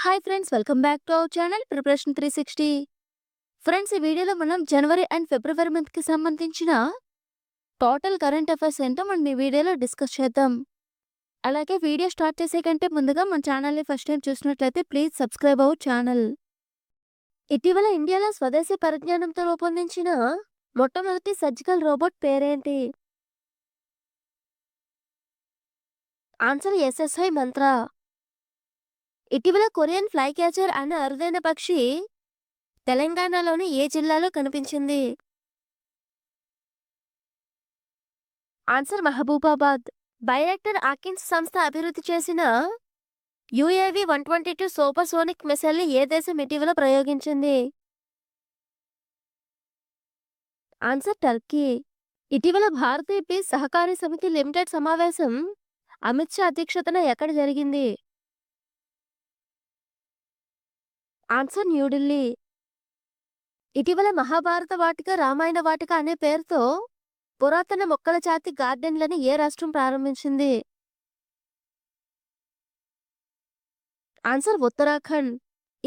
Hi friends, welcome back to our channel preparation 360. Friends, ఈ వీడియోలో మనం జనవరి అండ్ ఫిబ్రవరి మంత్కి సంబంధించిన టోటల్ కరెంట్ అఫైర్స్ ఏంటో మనం ఈ వీడియోలో డిస్కస్ చేద్దాం. అలాగే వీడియో స్టార్ట్ చేసే కంటే ముందుగా మన ఛానల్ని ఫస్ట్ టైం చూసినట్లయితే ప్లీజ్ సబ్స్క్రైబ్ అవర్ ఛానల్. ఇటీవల ఇండియాలో స్వదేశీ పరిజ్ఞానంతో రూపొందించిన మొట్టమొదటి సర్జికల్ రోబోట్ పేరేంటి? ఆన్సర్ ఎస్ఎస్ఐ మంత్ర. ఇటీవల కొరియన్ ఫ్లై క్యాచర్ అనే అరుదైన పక్షి తెలంగాణలోని ఏ జిల్లాలో కనిపించింది? ఆన్సర్ మహబూబాబాద్. బైరెక్టర్ ఆకిన్స్ సంస్థ అభివృద్ధి చేసిన యుఏవి 122 సూపర్సోనిక్ మిసైల్ని ఏ దేశం ఇటీవల ప్రయోగించింది? Answer Turkey. ఇటీవల భారతీయ పీస్ సహకారి సమితి లిమిటెడ్ సమావేశం అమిత్ షా అధ్యక్షతన ఎక్కడ జరిగింది? ఆన్సర్ న్యూఢిల్లీ. ఇటీవల మహాభారత వాటిక, రామాయణ వాటిక అనే పేరుతో పురాతన మొక్కల జాతి గార్డెన్లని ఏ రాష్ట్రం ప్రారంభించింది? ఆన్సర్ ఉత్తరాఖండ్.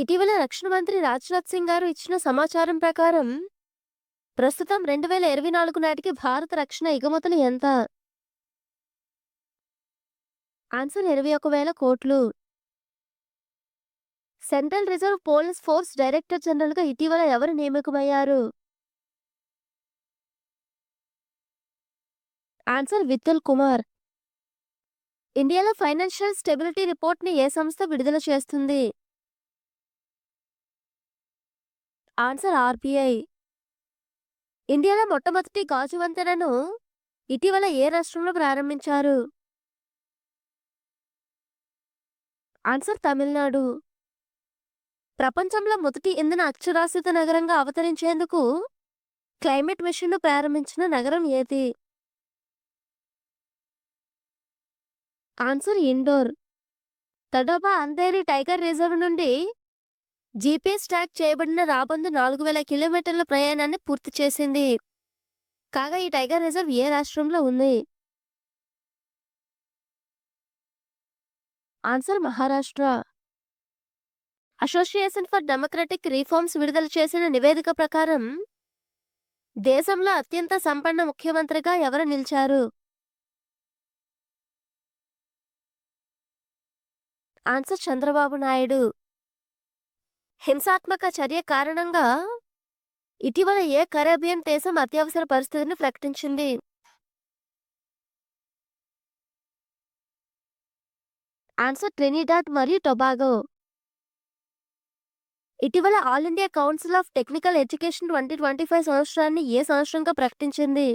ఇటీవల రక్షణ మంత్రి రాజ్నాథ్ సింగ్ గారు ఇచ్చిన సమాచారం ప్రకారం ప్రస్తుతం 2024 నాటికి భారత రక్షణ ఎగుమతులు ఎంత? ఆన్సర్ 21,000 కోట్లు. Central reserve police force director జనరల్గా ఇటీవల ఎవరు నియమితమయ్యారు? ఆన్సర్ విత్తుల్ కుమార్. ఇండియాలో ఫైనాన్షియల్ స్టెబిలిటీ రిపోర్ట్ని ఏ సంస్థ విడుదల చేస్తుంది? Answer RBI. ఇండియాలో మొట్టమొదటి గాజు వంతెనను ఇటీవల ఏ రాష్ట్రంలో ప్రారంభించారు? ఆన్సర్ తమిళనాడు. ప్రపంచంలో మొదటి ఇంధన అక్షరాస్యత నగరంగా అవతరించేందుకు క్లైమేట్ మిషన్ను ప్రారంభించిన నగరం ఏది? Answer Indore. Tadoba Andhari tiger reserve నుండి జీపీఎస్ ట్రాక్ చేయబడిన రాబందు 4,000 కిలోమీటర్ల ప్రయాణాన్ని పూర్తి చేసింది. కాగా ఈ టైగర్ రిజర్వ్ ఏ రాష్ట్రంలో ఉంది? Answer Maharashtra. Association for democratic reforms విడుదల చేసిన నివేదిక ప్రకారం దేశంలో అత్యంత సంపన్న ముఖ్యమంత్రిగా ఎవరు నిలిచారు? ఆన్సర్ చంద్రబాబు నాయుడు. హింసాత్మక చర్య కారణంగా ఇటీవల ఏ కరేబియన్ దేశం అత్యవసర పరిస్థితిని ప్రకటించింది? ఆన్సర్ ట్రినిడాడ్ మరియు టొబాగో. ఇటీవల all India council of technical education 2025 సంవత్సరాన్ని ఏ సంవత్సరంగా ప్రకటించింది?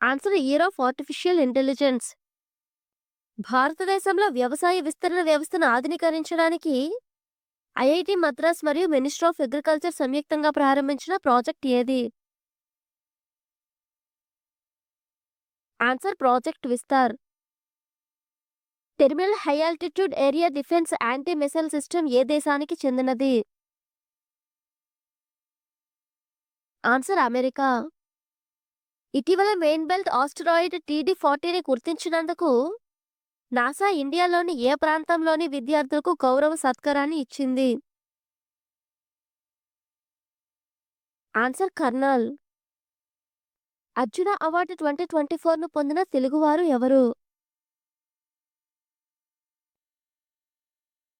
Answer here of artificial intelligence. భారతదేశంలో వ్యవసాయ విస్తరణ వ్యవస్థను ఆధునీకరించడానికి ఐఐటి మద్రాస్ మరియు మినిస్ట్రీ ఆఫ్ అగ్రికల్చర్ సంయుక్తంగా ప్రారంభించిన ప్రాజెక్ట్ ఏది? Answer project Vistar. Terminal high altitude area defense anti missile system ఏ దేశానికి చెందినది? Answer America. ఇటీవల మెయిన్ బెల్ట్ ఆస్టరాయిడ్ TD40ని గుర్తించినందుకు నాసా ఇండియాలోని ఏ ప్రాంతంలోని విద్యార్థులకు గౌరవ సత్కారాన్ని ఇచ్చింది? ఆన్సర్ కర్నల్. అర్జున అవార్డు 2024ను పొందిన తెలుగువారు ఎవరు?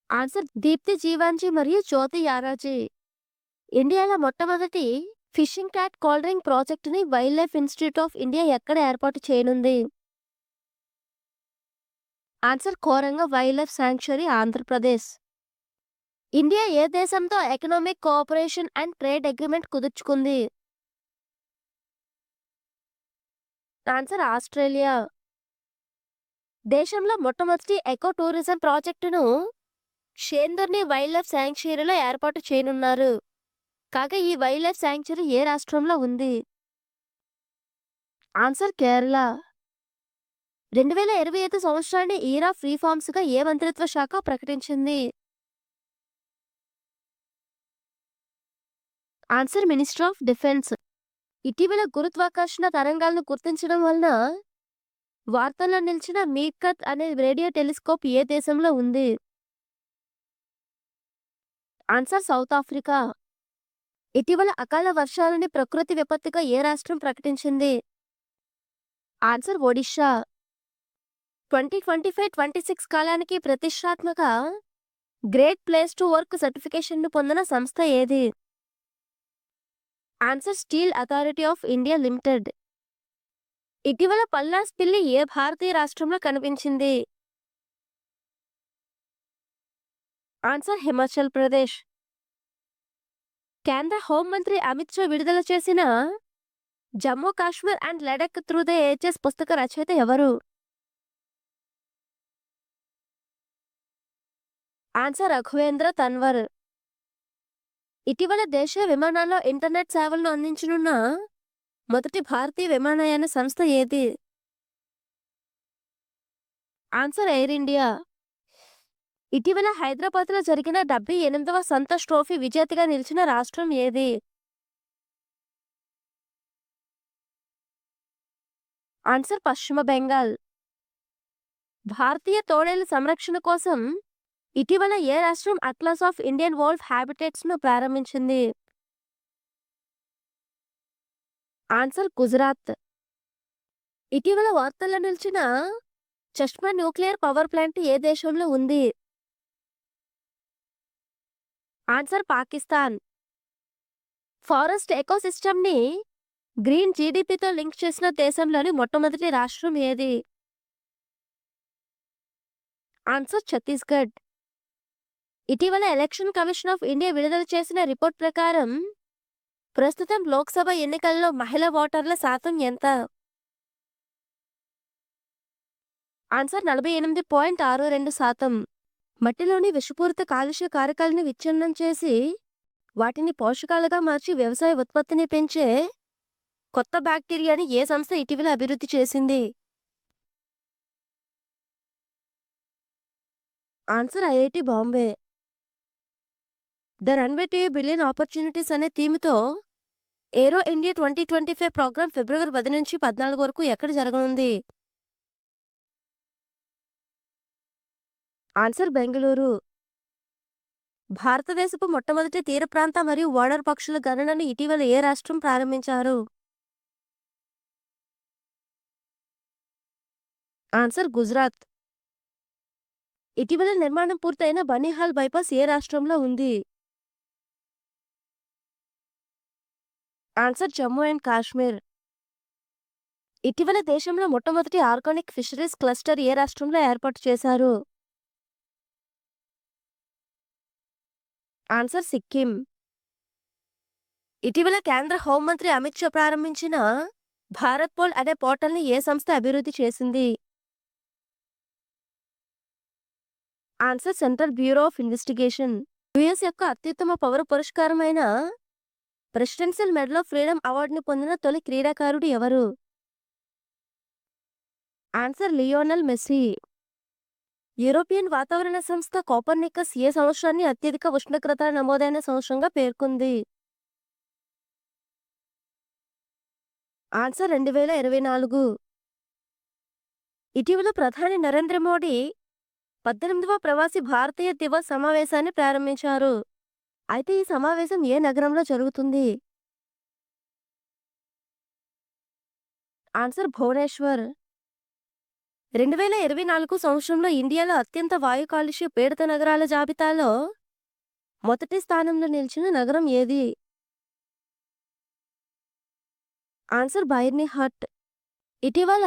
ఆన్సర్ దీప్తి జీవాంజీ మరియు జ్యోతి యారాజీ. ఇండియాలో మొట్టమొదటి ఫిషింగ్ క్యాట్ కోల్డరింగ్ ప్రాజెక్టుని wild life institute of India ఎక్కడ ఏర్పాటు చేయనుంది? Answer Coringa wild life sanctuary, Andhra Pradesh. India ఏ దేశంతో economic cooperation and trade agreement కుదుర్చుకుంది? Answer Australia. దేశంలో మొట్టమొదటి ఎకో టూరిజం ప్రాజెక్టును షేందర్ని వైల్డ్ లైఫ్ శాంక్చురీలో ఏర్పాటు చేయనున్నారు. కాగా ఈ వైల్డ్ లైఫ్ శాంక్చురీ ఏ రాష్ట్రంలో ఉంది? ఆన్సర్ కేరళ. 2025 సంవత్సరాన్ని ఇయర్ ఆఫ్ రిఫార్మ్స్గా ఏ మంత్రిత్వ శాఖ ప్రకటించింది? Answer ministry of defence. ఇటీవల గురుత్వాకర్షణ తరంగాలను గుర్తించడం వలన వార్తల్లో నిలిచిన మీర్కత్ అనే రేడియో టెలిస్కోప్ ఏ దేశంలో ఉంది? Answer south Africa. ఇటీవల అకాల వర్షాలని ప్రకృతి విపత్తుగా ఏ రాష్ట్రం ప్రకటించింది? ఆన్సర్ ఒడిషా. 2025-26 కాలానికి ప్రతిష్టాత్మక గ్రేట్ ప్లేస్ టు వర్క్ సర్టిఫికేషన్ను పొందిన సంస్థ ఏది? Answer steel authority of India limited. ఇటీవల పల్నాస్ పిల్లి ఏ భారతీయ రాష్ట్రంలో కనిపించింది? ఆన్సర్ హిమాచల్ ప్రదేశ్. కేంద్ర హోంమంత్రి అమిత్ షా విడుదల చేసిన Jammu Kashmir and Ladakh through the ages పుస్తక రచయిత ఎవరు? ఆన్సర్ రఘువేంద్ర తన్వర్. ఇటీవల దేశీయ విమానాల్లో ఇంటర్నెట్ సేవలను అందించనున్న మొదటి భారతీయ విమానయాన సంస్థ ఏది? Answer air India. ఇటీవల హైదరాబాద్లో జరిగిన 78వ సంతోష్ ట్రోఫీ విజేతగా నిలిచిన రాష్ట్రం ఏది? ఆన్సర్ పశ్చిమ బెంగాల్. భారతీయ తోడేళ్ల సంరక్షణ కోసం ఇటీవల ఏ రాష్ట్రం అట్లాస్ ఆఫ్ ఇండియన్ వోల్ఫ్ హ్యాబిటేట్స్ను ప్రారంభించింది? ఆన్సర్ గుజరాత్. ఇటీవల వార్తల్లో నిలిచిన చష్మా న్యూక్లియర్ పవర్ ప్లాంట్ ఏ దేశంలో ఉంది? ఆన్సర్ పాకిస్తాన్. ఫారెస్ట్ ఎకోసిస్టమ్ని గ్రీన్ జీడీపీతో లింక్ చేసిన దేశంలోని మొట్టమొదటి రాష్ట్రం ఏది? ఆన్సర్ ఛత్తీస్గఢ్. ఇటీవల ఎలక్షన్ కమిషన్ ఆఫ్ ఇండియా విడుదల చేసిన రిపోర్ట్ ప్రకారం ప్రస్తుతం లోక్సభ ఎన్నికల్లో మహిళా ఓటర్ల శాతం ఎంత? ఆన్సర్ 48.62%. మట్టిలోని విషపూరిత కాలుష్య కారకాలని విచ్ఛిన్నం చేసి వాటిని పోషకాలుగా మార్చి వ్యవసాయ ఉత్పత్తిని పెంచే కొత్త బ్యాక్టీరియాని ఏ సంస్థ ఇటీవల అభివృద్ధి చేసింది? Answer IIT Bombay. The runway to billion opportunities అనే థీమ్తో ఏరో ఇండియా 2025 ప్రోగ్రాం ఫిబ్రవరి 10 నుంచి 14 వరకు ఎక్కడ జరగనుంది? ఆన్సర్ బెంగళూరు. భారతదేశపు మొట్టమొదటి తీర ప్రాంత మరియు ఓడర్ పక్షుల గణనను ఇటీవల ఏ రాష్ట్రం ప్రారంభించారు? ఆన్సర్ గుజరాత్. ఇటీవల నిర్మాణం పూర్తయిన బనీహాల్ బైపాస్ ఏ రాష్ట్రంలో ఉంది? Answer Jammu and Kashmir. ఇటీవల దేశంలో మొట్టమొదటి ఆర్గానిక్ ఫిషరీస్ క్లస్టర్ ఏ రాష్ట్రంలో ఏర్పాటు చేశారు? ఆన్సర్ సిక్కిం. ఇటీవల కేంద్ర హోంమంత్రి అమిత్ షా ప్రారంభించిన భారత్ పోల్ అనే పోర్టల్ని ఏ సంస్థ అభివృద్ధి చేసింది? Answer central bureau of investigation. US యొక్క అత్యుత్తమ పౌర పురస్కారమైన ప్రెసిడెన్షియల్ మెడల్ ఆఫ్ ఫ్రీడమ్ అవార్డుని పొందిన తొలి క్రీడాకారుడు ఎవరు? Answer Lionel Messi. యూరోపియన్ వాతావరణ సంస్థ కోపర్నికస్ ఏ సంవత్సరాన్ని అత్యధిక ఉష్ణోగ్రత నమోదైన సంవత్సరంగా పేర్కొంది? ఆన్సర్ 2024. ఇటీవల ప్రధాని నరేంద్ర మోడీ 18వ ప్రవాసీ భారతీయ దివస్ సమావేశాన్ని ప్రారంభించారు. అయితే ఈ సమావేశం ఏ నగరంలో జరుగుతుంది? ఆన్సర్ భువనేశ్వర్. 2024 సంవత్సరంలో ఇండియాలో అత్యంత వాయు కాలుష్య పీడిత నగరాల జాబితాలో మొదటి స్థానంలో నిలిచిన నగరం ఏది? ఆన్సర్ బైర్నిహాట్. ఇటీవల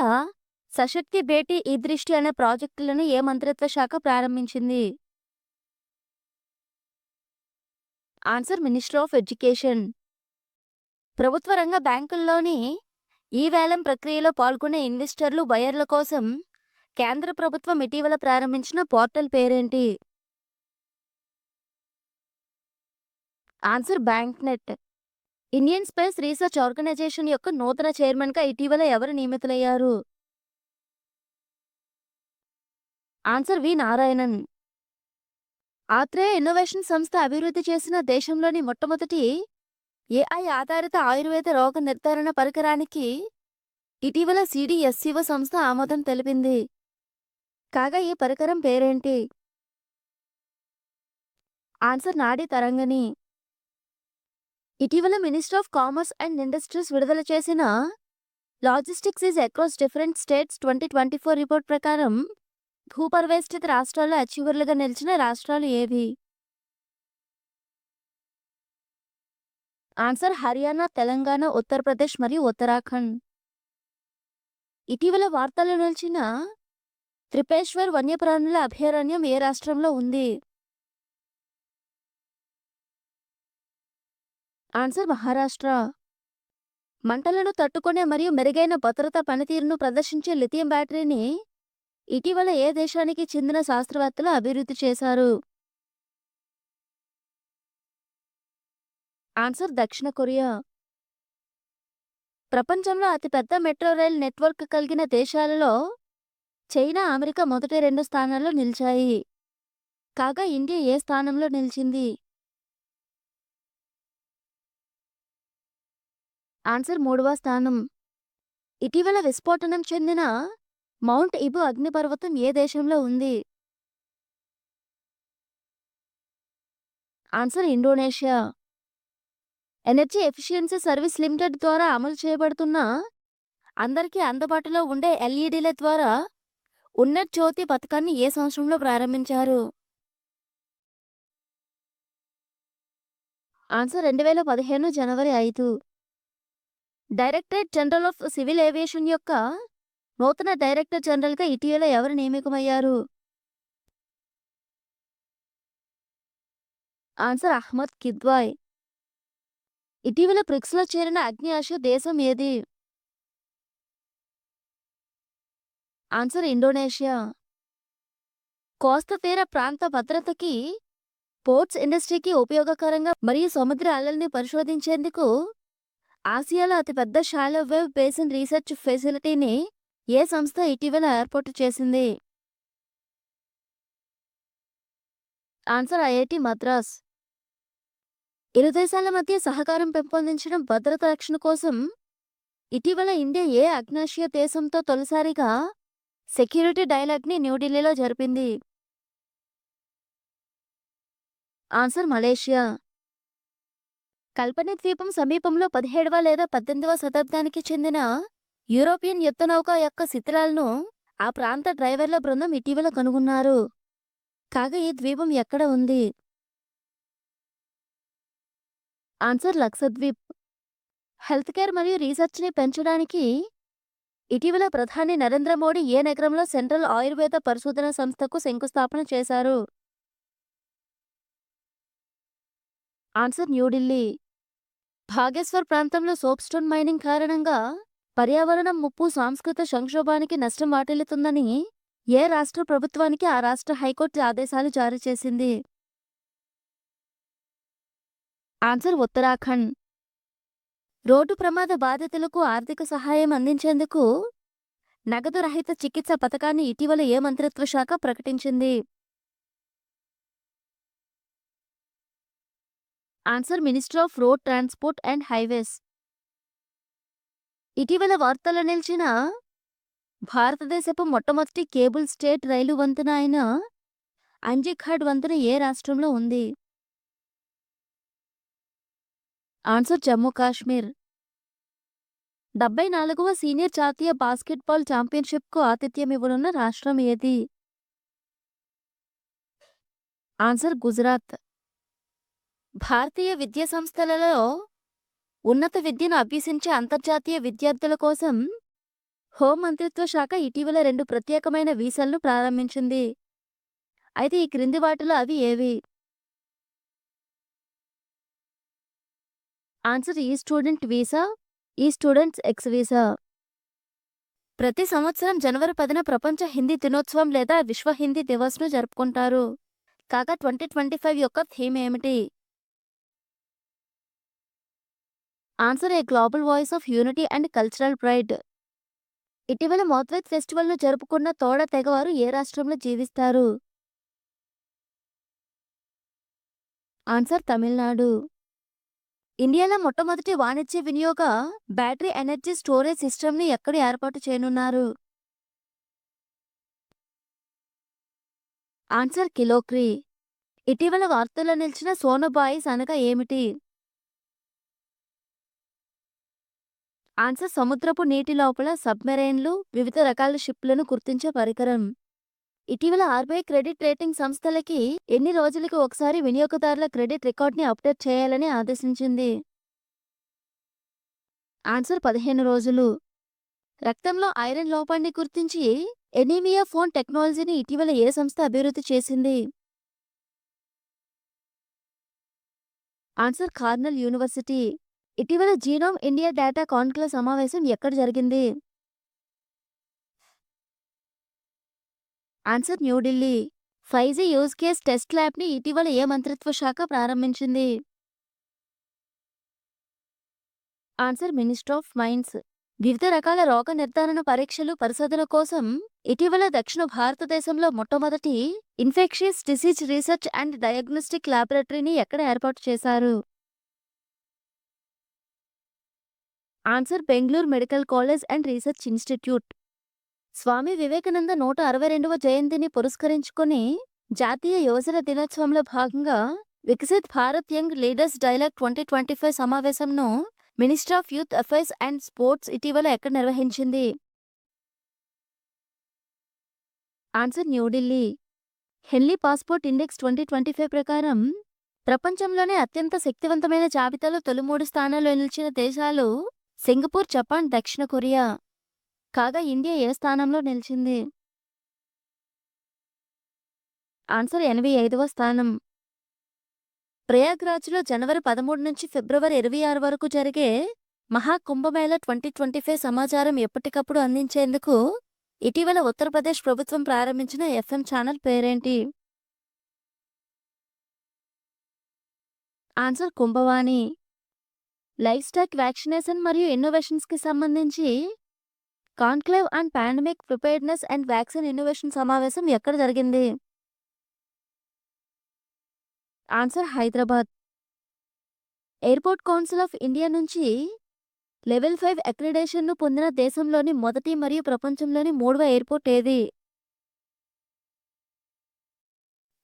సశక్తి బేటీ ఈ దృష్టి అనే ప్రాజెక్టులను ఏ మంత్రిత్వ శాఖ ప్రారంభించింది? Answer ministry of education. ప్రభుత్వ రంగ బ్యాంకుల్లోని ఈ వేలం ప్రక్రియలో పాల్గొనే ఇన్వెస్టర్లు బయర్ల కోసం కేంద్ర ప్రభుత్వం ఇటీవల ప్రారంభించిన పోర్టల్ పేరేంటి? Answer bank net. Indian space research organisation యొక్క నూతన చైర్మన్గా ఇటీవల ఎవరు నియమితులయ్యారు? Answer V Narayanan. Atreya innovation సంస్థ అభివృద్ధి చేసిన దేశంలోని మొట్టమొదటి ఏఐ ఆధారిత ఆయుర్వేద రోగ నిర్ధారణ పరికరానికి ఇటీవల సిడిఎస్సిఓ సంస్థ ఆమోదం తెలిపింది. కాగా ఈ పరికరం పేరేంటి? ఆన్సర్ నాడీ తరంగిణి. ఇటీవల ministry of commerce and industries విడుదల చేసిన logistics is across different states 2024 report ప్రకారం భూపరివేష్టిత రాష్ట్రాల్లో అచీవర్లుగా నిలిచిన రాష్ట్రాలు ఏవి? ఆన్సర్ హర్యానా, తెలంగాణ, ఉత్తరప్రదేశ్ మరియు ఉత్తరాఖండ్. ఇటీవల వార్తల్లో నిలిచిన త్రిపేశ్వర్ వన్యప్రాణుల అభయారణ్యం ఏ రాష్ట్రంలో ఉంది? ఆన్సర్ మహారాష్ట్ర. మంటలను తట్టుకునే మరియు మెరుగైన భద్రతా పనితీరును ప్రదర్శించే లిథియం బ్యాటరీని ఇటీవల ఏ దేశానికి చెందిన శాస్త్రవేత్తలు అభివృద్ధి చేశారు? ఆన్సర్ దక్షిణ కొరియా. ప్రపంచంలో అతిపెద్ద మెట్రో రైల్ నెట్వర్క్ కలిగిన దేశాలలో చైనా, అమెరికా మొదటి 2 స్థానాల్లో నిలిచాయి. కాగా ఇండియా ఏ స్థానంలో నిలిచింది? ఆన్సర్ 3వ స్థానం. ఇటీవల విస్ఫోటనం చెందిన మౌంట్ ఇబు అగ్నిపర్వతం ఏ దేశంలో ఉంది? Answer Indonesia. Energy efficiency service limited ద్వారా అమలు చేయబడుతున్న అందరికీ అందుబాటులో ఉండే ఎల్ఈడీల ద్వారా ఉన్నత్ జ్యోతి పథకాన్ని ఏ సంవత్సరంలో ప్రారంభించారు? Answer 2015 January 5. Directorate general of civil aviation యొక్క నూతన డైరెక్టర్ జనరల్గా ఇటీవల ఎవరు నియమితమయ్యారు? ఆన్సర్ అహ్మద్ కిద్వాయ్. ఇటీవల బ్రిక్స్లో చేరిన ఆగ్నేయాసియా దేశం ఏది? Answer Indonesia. కోస్తా తీర ప్రాంత భద్రతకి, పోర్ట్స్ ఇండస్ట్రీకి ఉపయోగకరంగా మరియు సముద్ర అలల్ని పరిశోధించేందుకు ఆసియాలో అతిపెద్ద షాలో వేవ్ బేసిన్ రీసెర్చ్ ఫెసిలిటీని ఏ సంస్థ ఇటీవల ఏర్పాటు చేసింది? Answer IIT Madras. ఇరు దేశాల మధ్య సహకారం పెంపొందించడం, భద్రత రక్షణ కోసం ఇటీవల ఇండియా ఏ ఆగ్నేయాసియా దేశంతో తొలిసారిగా సెక్యూరిటీ డైలాగ్ని న్యూఢిల్లీలో జరిపింది? Answer Malaysia. కల్పని ద్వీపం సమీపంలో 17వ లేదా 18వ శతాబ్దానికి చెందిన యూరోపియన్ యుద్ధనౌక యొక్క శిథిలాలను ఆ ప్రాంత డ్రైవర్ల బృందం ఇటీవల కనుగొన్నారు. కాగా ఈ ద్వీపం ఎక్కడ ఉంది? ఆన్సర్ లక్షద్వీప్. హెల్త్ కేర్ మరియు రీసెర్చ్ని పెంచడానికి ఇటీవల ప్రధాని నరేంద్ర మోడీ ఏ నగరంలో సెంట్రల్ ఆయుర్వేద పరిశోధన సంస్థకు శంకుస్థాపన చేశారు? ఆన్సర్ న్యూఢిల్లీ. భాగేశ్వర్ ప్రాంతంలో సోప్స్టోన్ మైనింగ్ కారణంగా పర్యావరణం ముప్పు, సాంస్కృతిక సంక్షోభానికి నష్టం వాటిల్లుతుందని ఏ రాష్ట్ర ప్రభుత్వానికి ఆ రాష్ట్ర హైకోర్టు ఆదేశాలు జారీ చేసింది? ఆన్సర్ ఉత్తరాఖండ్. రోడ్డు ప్రమాద బాధితులకు ఆర్థిక సహాయం అందించేందుకు నగదు రహిత చికిత్స పథకాన్ని ఇటీవల ఏ మంత్రిత్వ శాఖ ప్రకటించింది? Answer ministry of road transport and highways. ఇటీవల వార్తల్లో నిలిచిన భారతదేశపు మొట్టమొదటి కేబుల్ స్టేట్ రైలు వంతెన అయిన అంజిఘాట్ వంతెన ఏ రాష్ట్రంలో ఉంది? ఆన్సర్ జమ్మూ కాశ్మీర్. 74వ సీనియర్ జాతీయ బాస్కెట్బాల్ ఛాంపియన్షిప్కు ఆతిథ్యం ఇవ్వనున్న రాష్ట్రం ఏది? ఆన్సర్ గుజరాత్. భారతీయ విద్యా సంస్థలలో ఉన్నత విద్యను అభ్యసించే అంతర్జాతీయ విద్యార్థుల కోసం హోం మంత్రిత్వ శాఖ ఇటీవల 2 ప్రత్యేకమైన వీసాలను ప్రారంభించింది. అయితే ఈ క్రింది వాటిలో అవి ఏవి? ఆన్సర్ ఈ స్టూడెంట్ వీసా, ఈ స్టూడెంట్స్ ఎక్స్ వీసా. ప్రతి సంవత్సరం జనవరి 10న ప్రపంచ హిందీ దినోత్సవం లేదా విశ్వ హిందీ దివస్ను జరుపుకుంటారు. కాగా 2025 యొక్క థీమ్ ఏమిటి? Answer a global voice of unity and cultural pride. ఇటీవల మౌత్వేత్ ఫెస్టివల్ను జరుపుకున్న తోడ తెగవారు ఏ రాష్ట్రంలో జీవిస్తారు? ఆన్సర్ తమిళనాడు. ఇండియాలో మొట్టమొదటి వాణిజ్య వినియోగ బ్యాటరీ ఎనర్జీ స్టోరేజ్ సిస్టమ్ని ఎక్కడ ఏర్పాటు చేయనున్నారు? ఆన్సర్ కిలోక్రీ. ఇటీవల వార్తల్లో నిలిచిన సోనోబాయిస్ అనగా ఏమిటి? ఆన్సర్ సముద్రపు నీటి లోపల సబ్మెరైన్లు, వివిధ రకాల షిప్లను గుర్తించే పరికరం. ఇటీవల ఆర్బీఐ క్రెడిట్ రేటింగ్ సంస్థలకి ఎన్ని రోజులకు ఒకసారి వినియోగదారుల క్రెడిట్ రికార్డ్ని అప్డేట్ చేయాలని ఆదేశించింది? ఆన్సర్ 15 రోజులు. రక్తంలో ఐరన్ లోపాన్ని గుర్తించి ఎనీమియా ఫోన్ టెక్నాలజీని ఇటీవల ఏ సంస్థ అభివృద్ధి చేసింది? Answer Cornell university. ఇటీవల జీనోమ్ ఇండియా డేటా కాన్క్లేవ్ సమావేశం ఎక్కడ జరిగింది? Answer New Delhi. 5G use case test ల్యాబ్ని ఇటీవల ఏ మంత్రిత్వ శాఖ ప్రారంభించింది? Answer ministry of mines. వివిధ రకాల రోగ నిర్ధారణ పరీక్షలు పరిశోధన కోసం ఇటీవల దక్షిణ భారతదేశంలో మొట్టమొదటి infectious disease research and diagnostic ల్యాబొరేటరీని ఎక్కడ ఏర్పాటు చేశారు? Answer Bengaluru medical college and research institute. Swami Vivekananda 162వ జయంతిని పురస్కరించుకొని జాతీయ యువజన దినోత్సవంలో భాగంగా Viksit Bharat young leaders dialogue 2025 సమావేశంను ministry of youth affairs and sports ఇటీవల ఎక్కడ నిర్వహించింది? ఆన్సర్ న్యూఢిల్లీ. హెన్లీ పాస్పోర్ట్ ఇండెక్స్ 2025 ప్రకారం ప్రపంచంలోనే అత్యంత శక్తివంతమైన జాబితాలో తొలి 3 స్థానాల్లో నిలిచిన దేశాలు సింగపూర్, జపాన్, దక్షిణ కొరియా. కాగా ఇండియా ఏ స్థానంలో నిలిచింది? ఆన్సర్ 85వ స్థానం. ప్రయాగ్రాజ్లో జనవరి 13 నుంచి ఫిబ్రవరి 26 వరకు జరిగే మహాకుంభమేళా 2025 సమాచారం ఎప్పటికప్పుడు అందించేందుకు ఇటీవల ఉత్తరప్రదేశ్ ప్రభుత్వం ప్రారంభించిన ఎఫ్ఎం ఛానల్ పేరేంటి? Answer Kumbhvani. Life stock vaccination మరియు ఇన్నోవేషన్స్కి సంబంధించి conclave and pandemic preparedness and vaccine innovation సమావేశం ఎక్కడ జరిగింది? Answer Hyderabad. Airport council of India నుంచి లెవెల్ 5 అక్రిడేషన్ను పొందిన దేశంలోని మొదటి మరియు ప్రపంచంలోని 3వ ఎయిర్పోర్ట్ ఏది?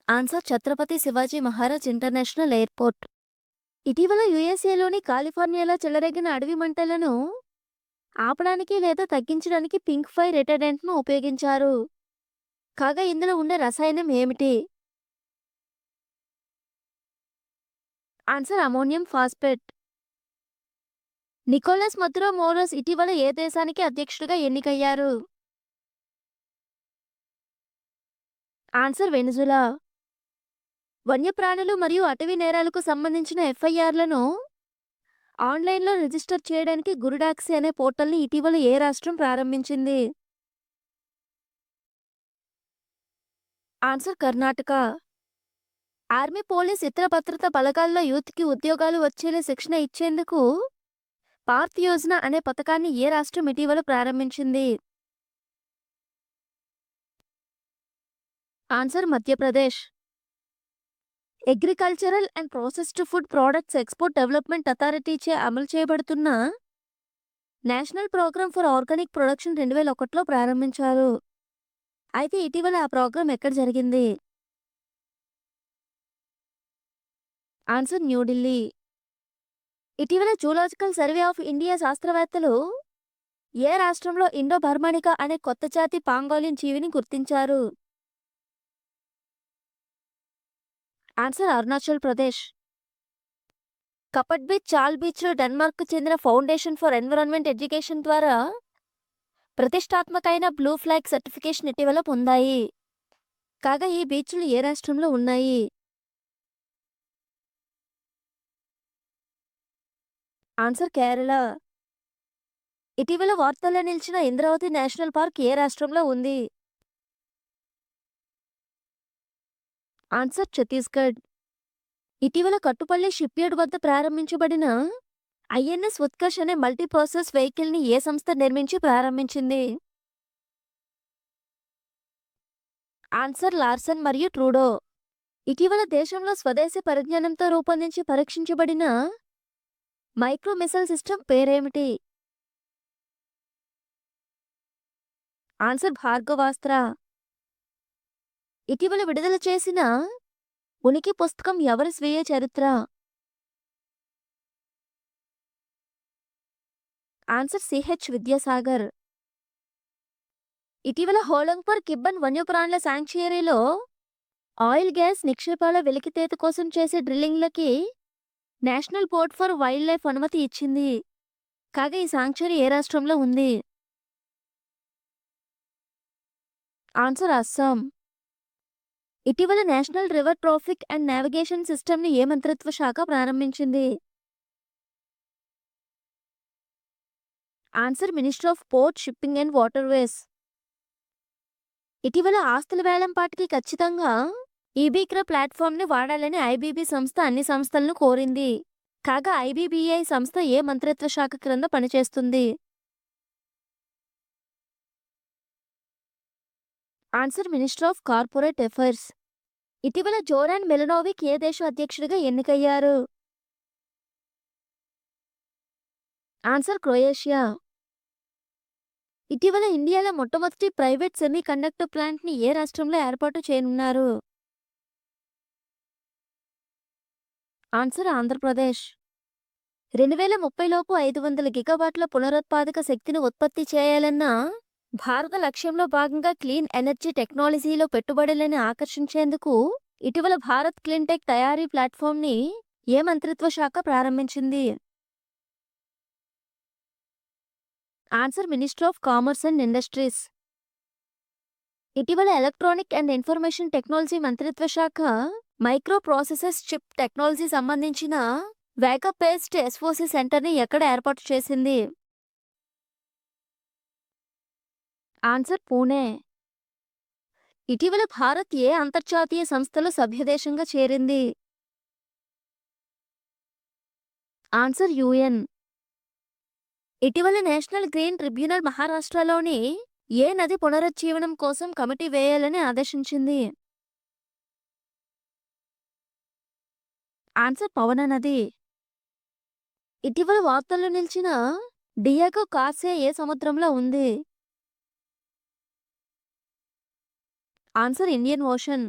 Answer Chhatrapati Shivaji Maharaj international airport. ఇటీవల యుఎస్ఏలోని కాలిఫోర్నియాలో చెలరేగిన అడవి మంటలను ఆపడానికి లేదా తగ్గించడానికి పింక్ ఫైర్ రిటర్డెంట్ను ఉపయోగించారు. కాగా ఇందులో ఉండే రసాయనం ఏమిటి? Answer ammonium phosphate. Nicolas Maduro Moros ఇటీవల ఏ దేశానికి అధ్యక్షుడిగా ఎన్నికయ్యారు? Answer Venezuela. వన్యప్రాణులు మరియు అటవీ నేరాలకు సంబంధించిన ఎఫ్ఐఆర్లను ఆన్లైన్లో రిజిస్టర్ చేయడానికి గురుడాక్సీ అనే పోర్టల్ని ఇటీవల ఏ రాష్ట్రం ప్రారంభించింది? ఆన్సర్ కర్ణాటక. ఆర్మీ, పోలీస్, ఇతర భద్రతా బలగాల్లో యూత్కి ఉద్యోగాలు వచ్చేలా శిక్షణ ఇచ్చేందుకు పార్త్ యోజన అనే పథకాన్ని ఏ రాష్ట్రం ఇటీవల ప్రారంభించింది? Answer Madhya Pradesh. Agricultural and processed food products export development అథారిటీచే అమలు చేయబడుతున్న national programme for organic production 2001లో ప్రారంభించారు. అయితే ఇటీవల ఆ ప్రోగ్రాం ఎక్కడ జరిగింది? ఆన్సర్ న్యూఢిల్లీ. ఇటీవల జూలాజికల్ సర్వే ఆఫ్ ఇండియా శాస్త్రవేత్తలు ఏ రాష్ట్రంలో ఇండో బర్మానికా అనే కొత్త జాతి పాంగోలియన్ జీవిని గుర్తించారు? ఆన్సర్ అరుణాచల్ ప్రదేశ్. కపట్ బీచ్, చాల్ బీచ్లో డెన్మార్క్కు చెందిన ఫౌండేషన్ ఫర్ ఎన్విరాన్మెంట్ ఎడ్యుకేషన్ ద్వారా ప్రతిష్టాత్మకమైన బ్లూ ఫ్లాగ్ సర్టిఫికేషన్ ఇటీవల పొందాయి. కాగా ఈ బీచ్లు ఏ రాష్ట్రంలో ఉన్నాయి? ఆన్సర్ కేరళ. ఇటీవల వార్తల్లో నిలిచిన ఇంద్రావతి నేషనల్ పార్క్ ఏ రాష్ట్రంలో ఉంది? ఆన్సర్ ఛత్తీస్గఢ్. ఇటీవల కట్టుపల్లి షిప్యార్డ్ వద్ద ప్రారంభించబడిన ఐఎన్ఎస్ ఉత్కర్ష్ అనే మల్టీపర్పస్ వెహికల్ని ఏ సంస్థ నిర్మించి ప్రారంభించింది? ఆన్సర్ లార్సన్ మరియు ట్రూడో. ఇటీవల దేశంలో స్వదేశీ పరిజ్ఞానంతో రూపొందించి పరీక్షించబడిన మైక్రో మిసైల్ సిస్టమ్ పేరేమిటి? ఆన్సర్ భార్గవాస్త్ర. ఇటీవల విడుదల చేసిన ఉనికి పుస్తకం ఎవరి స్వీయ చరిత్ర? Answer CH Vidyasagar. ఇటీవల హోలంగ్పర్ కిబ్బన్ వన్యప్రాణుల శాంక్చుయరీలో ఆయిల్ గ్యాస్ నిక్షేపాల వెలికితీత కోసం చేసే డ్రిల్లింగ్లకి national board for wildlife అనుమతి ఇచ్చింది. కాగా ఈ శాంక్చురీ ఏ రాష్ట్రంలో ఉంది? ఆన్సర్ అస్సాం. ఇటీవల national river traffic and navigation సిస్టమ్ని ఏ మంత్రిత్వ శాఖ ప్రారంభించింది? Answer ministry of port, shipping and waterways. ఇటీవల ఆస్తుల వేలంపాటికి ఖచ్చితంగా ఈబీక్రా ప్లాట్ఫామ్ని వాడాలని ఐబీబీ సంస్థ అన్ని సంస్థలను కోరింది. కాగా ఐబీబీఐ సంస్థ ఏ మంత్రిత్వ శాఖ క్రింద పనిచేస్తుంది? Answer ministry of corporate affairs. ఇటీవల జోరాన్ మిలనోవిక్ ఏ దేశ అధ్యక్షుడిగా ఎన్నికయ్యారు? Answer Croatia. ఇటీవల ఇండియాలో మొట్టమొదటి ప్రైవేట్ సెమీ కండక్టర్ ప్లాంట్ని ఏ రాష్ట్రంలో ఏర్పాటు చేయనున్నారు? ఆన్సర్ ఆంధ్రప్రదేశ్. 2030లోపు 500 గిగావాట్ల పునరుత్పాదక శక్తిని ఉత్పత్తి చేయాలన్న భారత లక్ష్యంలో భాగంగా క్లీన్ ఎనర్జీ టెక్నాలజీలో పెట్టుబడులను ఆకర్షించేందుకు ఇటీవల భారత్ క్లీన్టెక్ తయారీ ప్లాట్ఫామ్ని ఏ మంత్రిత్వ శాఖ ప్రారంభించింది? Answer ministry of commerce and industries. ఇటీవల ఎలక్ట్రానిక్ అండ్ ఇన్ఫర్మేషన్ టెక్నాలజీ మంత్రిత్వ శాఖ మైక్రో ప్రాసెసర్స్ చిప్ టెక్నాలజీ సంబంధించిన వేకప్ బేస్డ్ ఎస్ఓసి సెంటర్ని ఎక్కడ ఏర్పాటు చేసింది? ఆన్సర్ పూణే. ఇటీవల భారత్ ఏ అంతర్జాతీయ సంస్థలో సభ్యదేశంగా చేరింది? Answer UN. ఇటీవల నేషనల్ గ్రీన్ ట్రిబ్యునల్ మహారాష్ట్రలోని ఏ నది పునరుజ్జీవనం కోసం కమిటీ వేయాలని ఆదేశించింది? ఆన్సర్ పవన నది. ఇటీవల వార్తల్లో నిలిచిన డియాగో గార్సియా ఏ సముద్రంలో ఉంది? Answer Indian ocean.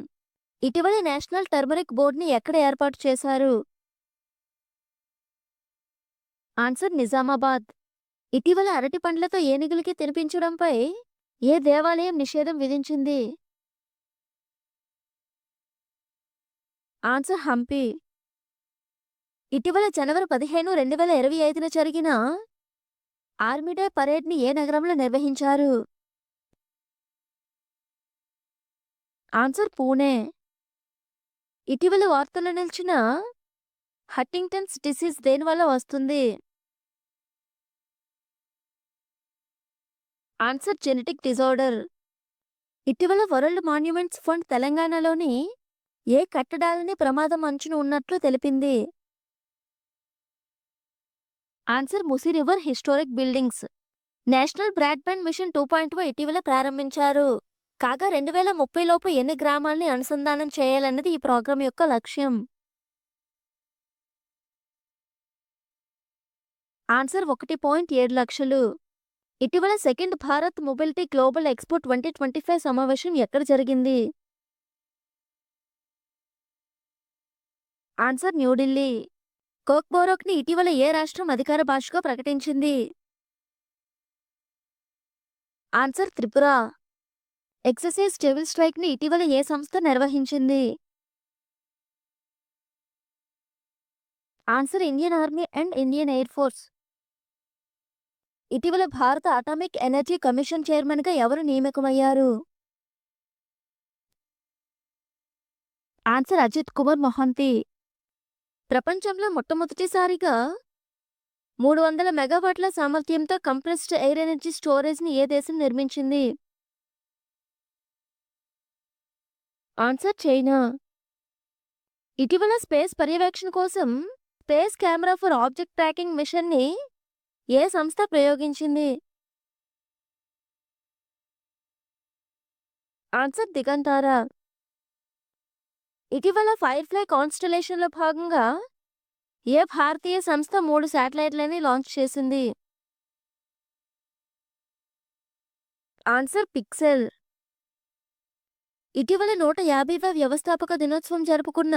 ఇటీవల నేషనల్ టర్మరిక్ బోర్డుని ఎక్కడ ఏర్పాటు చేశారు? ఆన్సర్ నిజామాబాద్. ఇటీవల అరటి పండ్లతో ఏనుగులకి తినిపించడంపై ఏ దేవాలయం నిషేధం విధించింది? ఆన్సర్ హంపి. ఇటీవల జనవరి 15, 2025న జరిగిన ఆర్మీ డే పరేడ్ని ఏ నగరంలో నిర్వహించారు? ఆన్సర్ పూణే. ఇటీవల వార్తల్లో నిలిచిన హంటింగ్టన్స్ డిసీజ్ దేనివల్ల వస్తుంది? Answer genetic disorder. ఇటీవల వరల్డ్ మాన్యుమెంట్స్ ఫండ్ తెలంగాణలోని ఏ కట్టడాలని ప్రమాదం అంచున ఉన్నట్లు తెలిపింది? Answer Musi river historic buildings. National broadband mission 2.0 ఇటీవల ప్రారంభించారు. కాగా 2030లోపు ఎన్ని గ్రామాల్ని అనుసంధానం చేయాలన్నది ఈ ప్రోగ్రాం యొక్క లక్ష్యం? ఆన్సర్ 1.7 లక్షలు. ఇటీవల second Bharat mobility global expo 2025 సమావేశం ఎక్కడ జరిగింది? ఆన్సర్ న్యూఢిల్లీ. కోక్బోరోక్ని ఇటీవల ఏ రాష్ట్రం అధికార భాషగా ప్రకటించింది? ఆన్సర్ త్రిపుర. ఎక్సర్సైజ్ డెవిల్ స్ట్రైక్ని ఇటీవల ఏ సంస్థ నిర్వహించింది? Answer Indian army and Indian air force. ఇటీవల భారత అటామిక్ ఎనర్జీ కమిషన్ చైర్మన్గా ఎవరు నియమితమయ్యారు? ఆన్సర్ అజిత్ కుమార్ మొహంతి. ప్రపంచంలో మొట్టమొదటిసారిగా 300 మెగావాట్ల సామర్థ్యంతో కంప్రెస్డ్ ఎయిర్ ఎనర్జీ స్టోరేజ్ని ఏ దేశం నిర్మించింది? Answer China. ఇటీవల స్పేస్ పర్యవేక్షణ కోసం space camera for object tracking మిషన్ని ఏ సంస్థ ప్రయోగించింది? ఆన్సర్ దిగంతారా. ఇటీవల ఫైర్ఫ్లై కాన్స్టలేషన్లో భాగంగా ఏ భారతీయ సంస్థ 3 శాటిలైట్లని లాంచ్ చేసింది? Answer pixel. ఇటీవల 150వ వ్యవస్థాపక దినోత్సవం జరుపుకున్న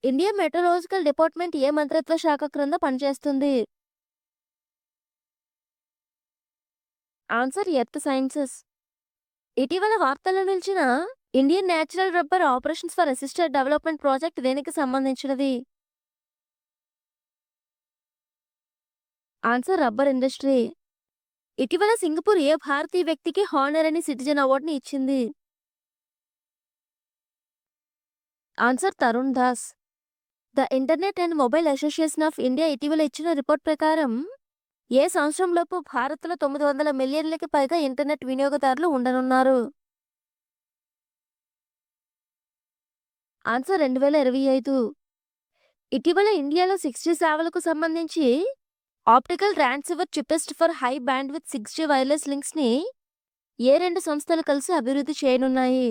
ఇండియన్ మెట్రలాజికల్ డిపార్ట్మెంట్ ఏ మంత్రిత్వ శాఖ క్రింద పనిచేస్తుంది? Answer earth sciences. ఇటీవల వార్తల్లో నిలిచిన Indian natural rubber operations for assisted development project దేనికి సంబంధించినది? Answer rubber industry. ఇటీవల సింగపూర్ ఏ భారతీయ వ్యక్తికి హానరరీ సిటిజన్ అవార్డుని ఇచ్చింది? Answer Tarun Das. The internet and mobile association of India ఇటీవల ఇచ్చిన రిపోర్ట్ ప్రకారం ఏ సంవత్సరంలోపు భారత్లో 900 మిలియన్లకి పైగా ఇంటర్నెట్ వినియోగదారులు ఉండనున్నారు? ఆన్సర్ 2025. ఇటీవల ఇండియాలో 6G సేవలకు సంబంధించి optical transceiver chipset for high bandwidth 6G wireless లింక్స్ని ఏ 2 సంస్థలు కలిసి అభివృద్ధి చేయనున్నాయి?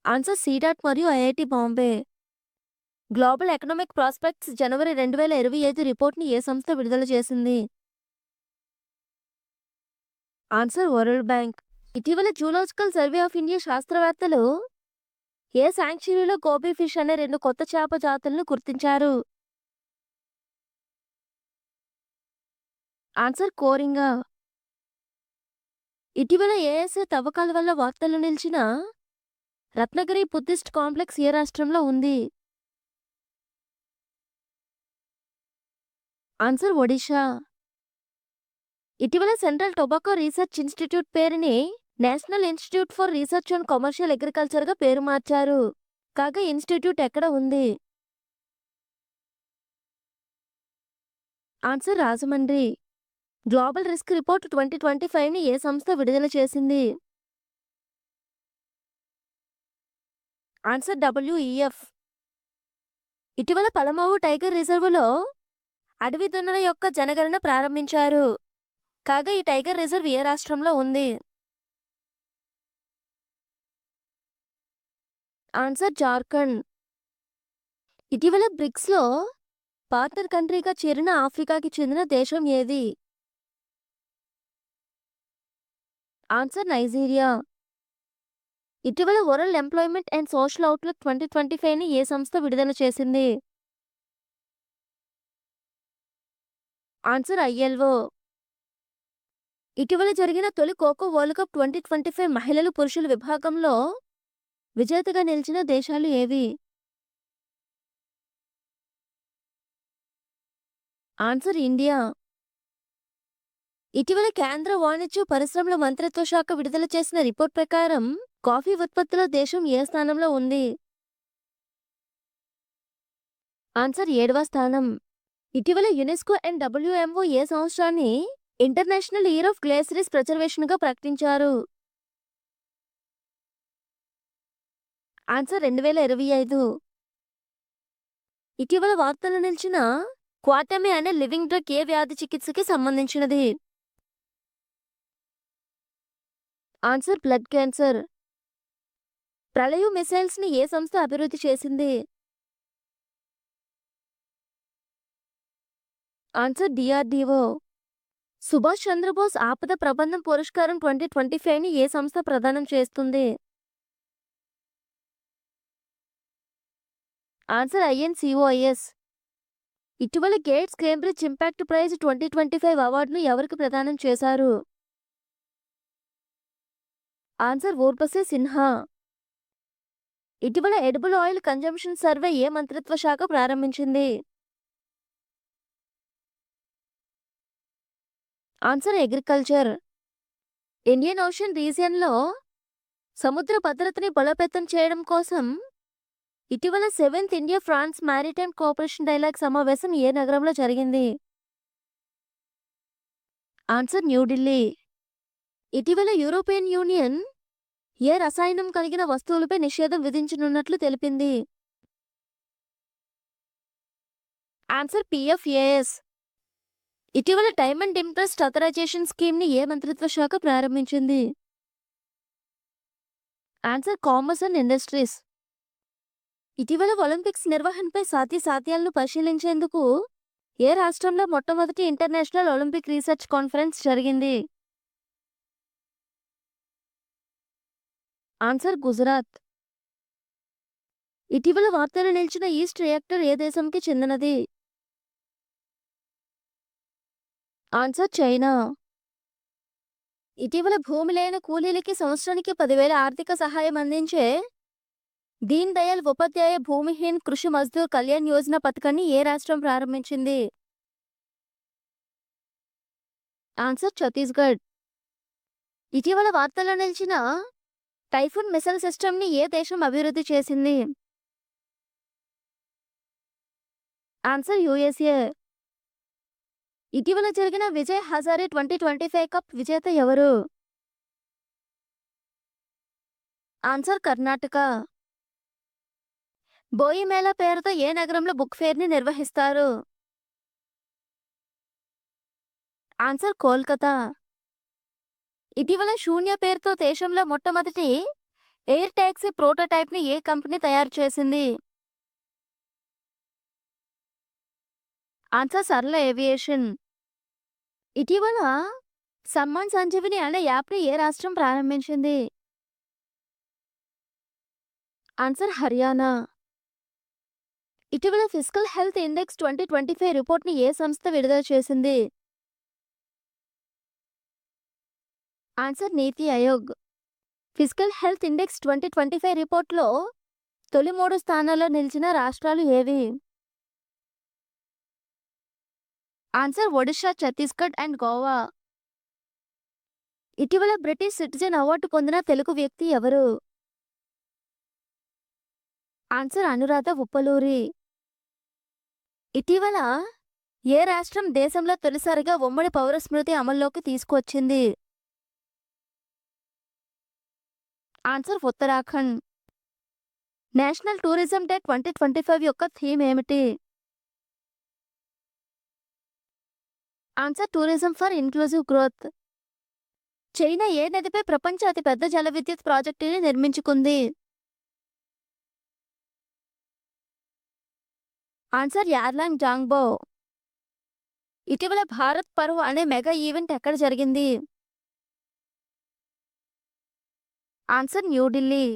ఆన్సర్ సీడాట్ మరియు IIT Bombay. Global economic prospects జనవరి 2025 రిపోర్ట్ని ఏ సంస్థ విడుదల చేసింది? Answer world bank. ఇటీవల జూలాజికల్ సర్వే ఆఫ్ ఇండియా శాస్త్రవేత్తలు ఏ శాంక్చురీలో గోబీ ఫిష్ అనే 2 కొత్త చేప జాతులను గుర్తించారు? ఆన్సర్ కోరింగా. ఇటీవల ఏఎస్ఏ తవ్వకాల వల్ల వార్తల్లో నిలిచిన రత్నగిరి బుద్ధిస్ట్ కాంప్లెక్స్ ఏ రాష్ట్రంలో ఉంది? ఆన్సర్ ఒడిషా. ఇటీవల సెంట్రల్ టొబాకో రీసెర్చ్ ఇన్స్టిట్యూట్ పేరుని national institute for research on commercial అగ్రికల్చర్గా పేరు మార్చారు. కాగా ఇన్స్టిట్యూట్ ఎక్కడ ఉంది? Answer Rajahmundry. Global risk report 2025ని ఏ సంస్థ విడుదల చేసింది? Answer WEF. ఇటీవల పలమావు టైగర్ రిజర్వులో అడవి దున్నల యొక్క జనగణన ప్రారంభించారు. కాగా ఈ టైగర్ రిజర్వ్ ఏ రాష్ట్రంలో ఉంది? ఆన్సర్ జార్ఖండ్. ఇటీవల బ్రిక్స్లో పార్ట్నర్ కంట్రీగా చేరిన ఆఫ్రికాకి చెందిన దేశం ఏది? Answer Nigeria. ఇటీవల world employment and social outlook 2025ని ఏ సంస్థ విడుదల చేసింది? Answer ILO. ఇటీవల జరిగిన తొలి ఖోఖో వరల్డ్ కప్ 2025 మహిళలు పురుషుల విభాగంలో విజేతగా నిలిచిన దేశాలు ఏవి? Answer India. ఇటీవల కేంద్ర వాణిజ్య పరిశ్రమల మంత్రిత్వ శాఖ విడుదల చేసిన రిపోర్ట్ ప్రకారం కాఫీ ఉత్పత్తిలో దేశం ఏ స్థానంలో ఉంది? ఆన్సర్ 7వ స్థానం. ఇటీవల యునెస్కో అండ్ డబ్ల్యూఎంఓ ఏ సంవత్సరాన్ని ఇంటర్నేషనల్ ఇయర్ ఆఫ్ గ్లేసియర్స్ ప్రిజర్వేషన్గా ప్రకటించారు? ఆన్సర్ 2025. ఇటీవల వార్తలు నిలిచిన క్వాటమే అనే లివింగ్ డ్రగ్ ఏ వ్యాధి చికిత్సకి సంబంధించినది? Answer blood cancer. ప్రళయు మిసైల్స్ని ఏ సంస్థ అభివృద్ధి చేసింది? Answer DRDO. సుభాష్ చంద్రబోస్ ఆపద ప్రబంధం పురస్కారం 2025ని ఏ సంస్థ ప్రదానం చేస్తుంది? ఆన్సర్ ఐఎన్సిఓఎస్. ఇటీవల గేట్స్ కేంబ్రిడ్జ్ ఇంపాక్ట్ ప్రైజ్ 2025 అవార్డును ఎవరికి ప్రదానం చేశారు? ఆన్సర్ ఊర్వశి సిన్హా. ఇటీవల ఎడిబుల్ ఆయిల్ కన్జంప్షన్ సర్వే ఏ మంత్రిత్వ శాఖ ప్రారంభించింది? Answer agriculture. ఇండియన్ ఓషన్ రీజియన్లో సముద్ర భద్రతని బలోపేతం చేయడం కోసం ఇటీవల 7th India France maritime cooperation dialogue సమావేశం ఏ నగరంలో జరిగింది? ఆన్సర్ న్యూఢిల్లీ. ఇటీవల యూరోపియన్ యూనియన్ ఏ రసాయనం కలిగిన వస్తువులపై నిషేధం విధించనున్నట్లు తెలిపింది? ఆన్సర్ పిఎఫ్ఏఎస్. ఇటీవల డైమండ్ ఇంట్రెస్ట్ అథరైజేషన్ స్కీమ్ని ఏ మంత్రిత్వ శాఖ ప్రారంభించింది? Answer commerce and industries. ఇటీవల ఒలింపిక్స్ నిర్వహణపై సాధ్యాలను పరిశీలించేందుకు ఏ రాష్ట్రంలో మొట్టమొదటి ఇంటర్నేషనల్ ఒలింపిక్ రీసెర్చ్ కాన్ఫరెన్స్ జరిగింది? ఆన్సర్ గుజరాత్. ఇటీవల వార్తలు నిలిచిన ఈస్ట్ రియాక్టర్ ఏ దేశంకి చెందినది? Answer China. ఇటీవల భూమి లేని కూలీలకి సంవత్సరానికి 10,000 ఆర్థిక సహాయం అందించే దీన్ దయాళ్ ఉపాధ్యాయ భూమిహీన్ కృషి మజ్దూర్ కళ్యాణ్ యోజన పథకాన్ని ఏ రాష్ట్రం ప్రారంభించింది? ఆన్సర్ ఛత్తీస్గఢ్. ఇటీవల వార్తల్లో నిలిచిన టైఫూన్ మిసైల్ సిస్టమ్ని ఏ దేశం అభివృద్ధి చేసింది? Answer USA. ఇటీవల జరిగిన విజయ్ హజారే 2025 కప్ విజేత ఎవరు? ఆన్సర్ కర్ణాటక. బోయి మేళా పేరుతో ఏ నగరంలో బుక్ ఫేర్ని నిర్వహిస్తారు? ఆన్సర్ కోల్కతా. ఇటీవల శూన్య పేరుతో దేశంలో మొట్టమొదటి ఎయిర్ టాక్సీ ప్రోటోటైప్ని ఏ కంపెనీ తయారు చేసింది? ఆన్సర్ సరళ ఏవియేషన్. ఇటీవల సమ్మాన్ సంజీవిని అనే యాప్ని ఏ రాష్ట్రం ప్రారంభించింది? ఆన్సర్ హర్యానా. ఇటీవల ఫిజికల్ హెల్త్ ఇండెక్స్ 2025 రిపోర్ట్ని ఏ సంస్థ విడుదల చేసింది? ఆన్సర్ నీతి ఆయోగ్. ఫిజికల్ హెల్త్ ఇండెక్స్ 2025 రిపోర్ట్లో తొలి 3 స్థానాల్లో నిలిచిన రాష్ట్రాలు ఏవి? Answer Odisha, Chhattisgarh and Goa. ఇటీవల బ్రిటిష్ సిటిజన్ అవార్డు పొందిన తెలుగు వ్యక్తి ఎవరు? ఆన్సర్ అనురాధ ఉప్పలూరి. ఇటీవల ఏ రాష్ట్రం దేశంలో తొలిసారిగా ఉమ్మడి పౌర స్మృతి అమల్లోకి తీసుకువచ్చింది? Answer Uttarakhand. National tourism day 2025 యొక్క థీమ్ ఏమిటి? Answer tourism for inclusive growth. China ఏ నదిపై ప్రపంచ అతిపెద్ద జల విద్యుత్ ప్రాజెక్టుని నిర్మించుకుంది? ఆన్సర్ యార్లాంగ్ జాంగ్బో. ఇటీవల భారత్ పర్వ్ అనే మెగా ఈవెంట్ ఎక్కడ జరిగింది? ఆన్సర్ న్యూఢిల్లీ.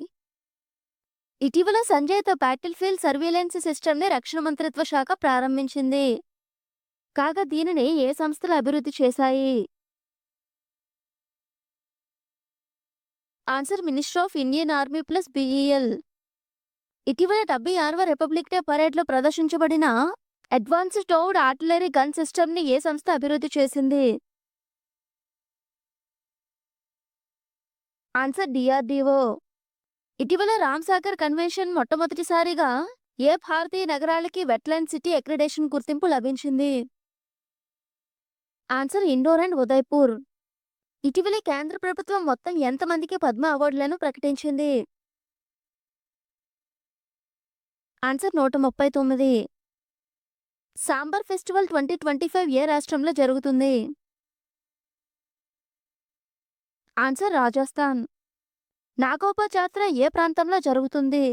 ఇటీవల సంజయ్తో బ్యాటిల్ ఫీల్డ్ సర్వీలెన్స్ సిస్టమ్ని రక్షణ మంత్రిత్వ శాఖ ప్రారంభించింది. కాగా దీనిని ఏ సంస్థలు అభివృద్ధి చేశాయి? Answer ministry of Indian army plus BEL. ఇటీవల 76వ రిపబ్లిక్ డే పరేడ్లో ప్రదర్శించబడిన అడ్వాన్స్డ్ టౌడ్ ఆర్టిలరీ గన్ సిస్టమ్ని ఏ సంస్థ అభివృద్ధి చేసింది? Answer DRDO. ఇటీవల రామ్సాగర్ కన్వెన్షన్ మొట్టమొదటిసారిగా ఏ భారతీయ నగరాలకి వెట్లాండ్ సిటీ అక్రిడేషన్ గుర్తింపు లభించింది? Answer Indore and Udaipur. ఇటీవల కేంద్ర ప్రభుత్వం మొత్తం ఎంతమందికి పద్మ అవార్డులను ప్రకటించింది? ఆన్సర్ 139. సాంబార్ ఫెస్టివల్ 2025 ఏ రాష్ట్రంలో జరుగుతుంది? ఆన్సర్ రాజస్థాన్. నాగోబా జాతర ఏ ప్రాంతంలో జరుగుతుంది?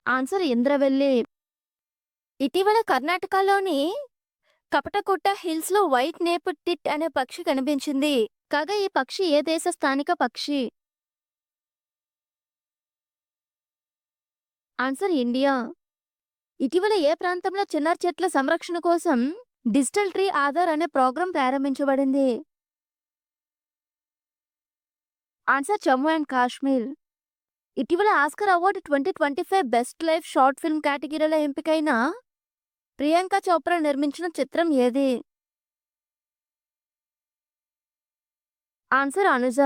ఆన్సర్ ఇంద్రవెల్లి. ఇటీవల కర్ణాటకలోని కపటగుట్ట హిల్స్లో వైట్ నేప్ టిట్ అనే పక్షి కనిపించింది. కాగా ఈ పక్షి ఏ దేశ స్థానిక పక్షి? Answer India. ఇటీవల ఏ ప్రాంతంలో చిన్నారి చెట్ల సంరక్షణ కోసం డిజిటల్ ట్రీ ఆధార్ అనే ప్రోగ్రాం ప్రారంభించబడింది? Answer Jammu and Kashmir. ఇటీవల Oscar award 2025 best life short film కేటగిరీలో ఎంపికైన ప్రియాంక చోప్రా నిర్మించిన చిత్రం ఏది? ఆన్సర్ అనుజ.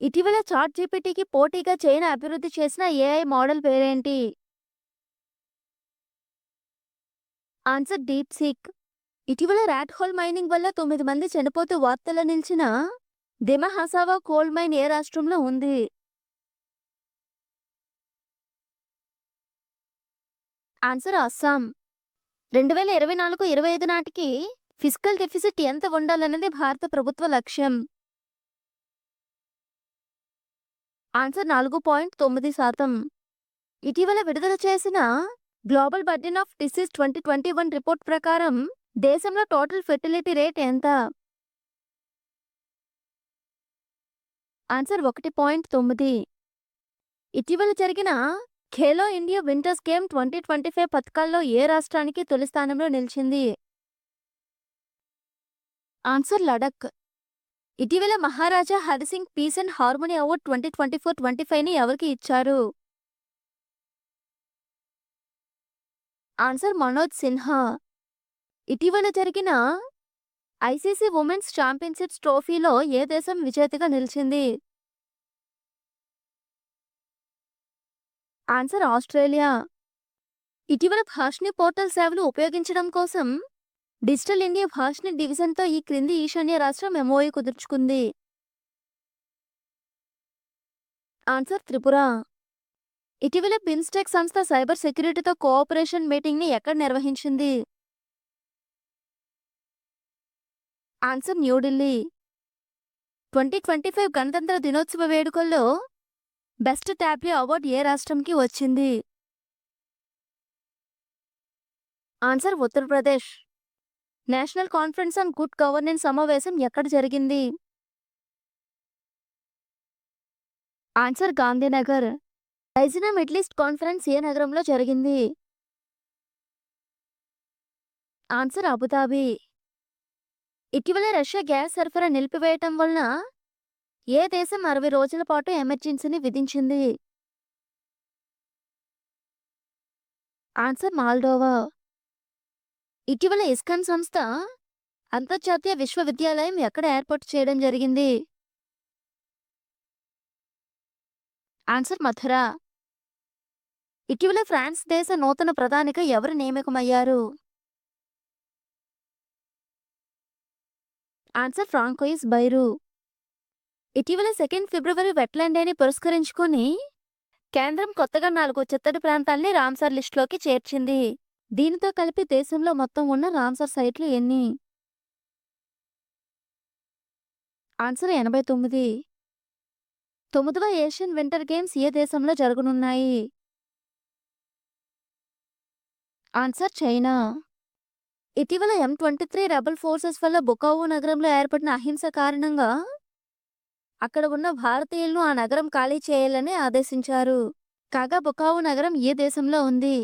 ఇటీవల చాట్ జీపీటీకి పోటీగా చైనా అభివృద్ధి చేసిన ఏఐ మోడల్ పేరేంటి? Answer DeepSeek. ఇటీవల ర్యాట్ హోల్ మైనింగ్ వల్ల 9 మంది చనిపోతూ వార్తల్లో నిలిచిన దిమా హసావా కోల్ మైన్ ఏ రాష్ట్రంలో ఉంది? ఆన్సర్ అస్సాం. 2024-25 నాటికి ఫిజికల్ డెఫిసిట్ ఎంత ఉండాలన్నది భారత ప్రభుత్వ లక్ష్యం? ఆన్సర్ 4.9%. ఇటీవల విడుదల చేసిన global burden of disease 2021 report ప్రకారం దేశంలో టోటల్ ఫెర్టిలిటీ రేట్ ఎంత? ఆన్సర్ 1.9. ఇటీవల జరిగిన ఖేలో ఇండియా వింటర్స్ గేమ్ 2025 పథకాల్లో ఏ రాష్ట్రానికి తొలి స్థానంలో నిలిచింది? ఆన్సర్ లడక్. ఇటీవల Maharaja Hari Singh peace and harmony award 2024-25ని ఎవరికి ఇచ్చారు? ఆన్సర్ మనోజ్ సిన్హా. ఇటీవల జరిగిన ఐసీసీ ఉమెన్స్ ఛాంపియన్షిప్స్ ట్రోఫీలో ఏ దేశం విజేతగా నిలిచింది? Answer Australia. ఇటీవల భాషిని పోర్టల్ సేవలు ఉపయోగించడం కోసం డిజిటల్ ఇండియా భాషిని డివిజన్తో ఈ క్రింది ఈశాన్య రాష్ట్రం ఎంఓయూ కుదుర్చుకుంది. ఆన్సర్ త్రిపుర. ఇటీవల బిమ్స్టెక్ సంస్థ సైబర్ సెక్యూరిటీతో కోఆపరేషన్ మీటింగ్ని ఎక్కడ నిర్వహించింది? ఆన్సర్ న్యూఢిల్లీ. 2025 గణతంత్ర దినోత్సవ వేడుకల్లో బెస్ట్ ట్యాబ్లూ అవార్డు ఏ రాష్ట్రంకి వచ్చింది? Answer Uttar Pradesh. National conference on good governance సమావేశం ఎక్కడ జరిగింది? Answer Gandhinagar. Raisina middle east conference ఏ నగరంలో జరిగింది? Answer Abu Dhabi. ఇటీవల రష్యా గ్యాస్ సరఫరా నిలిపివేయటం వలన ఏ దేశం 60 రోజుల పాటు ఎమర్జెన్సీని విధించింది? Answer Moldova. ఇటీవల ఇస్కాన్ సంస్థ అంతర్జాతీయ విశ్వవిద్యాలయం ఎక్కడ ఏర్పాటు చేయడం జరిగింది? ఆన్సర్ మథురా. ఇటీవల ఫ్రాన్స్ దేశ నూతన ప్రధానిగా ఎవరు నియమితమయ్యారు? Answer François బైరు. ఇటీవల 2 ఫిబ్రవరి వెట్లాండ్ డేని పురస్కరించుకొని కేంద్రం కొత్తగా 4 చిత్తడి ప్రాంతాల్ని రామ్సార్ లిస్టులోకి చేర్చింది. దీనితో కలిపి దేశంలో మొత్తం ఉన్న రామ్సార్ సైట్లు ఎన్ని? ఆన్సర్ 89. 9వ ఏషియన్ వింటర్ గేమ్స్ ఏ దేశంలో జరగనున్నాయి? Answer China. ఇటీవల M23 రెబల్ ఫోర్సెస్ వల్ల బుకావో నగరంలో ఏర్పడిన అహింస కారణంగా అక్కడ ఉన్న భారతీయులను ఆ నగరం ఖాళీ చేయాలని ఆదేశించారు. కాగా బుకావో నగరం ఏ దేశంలో ఉంది?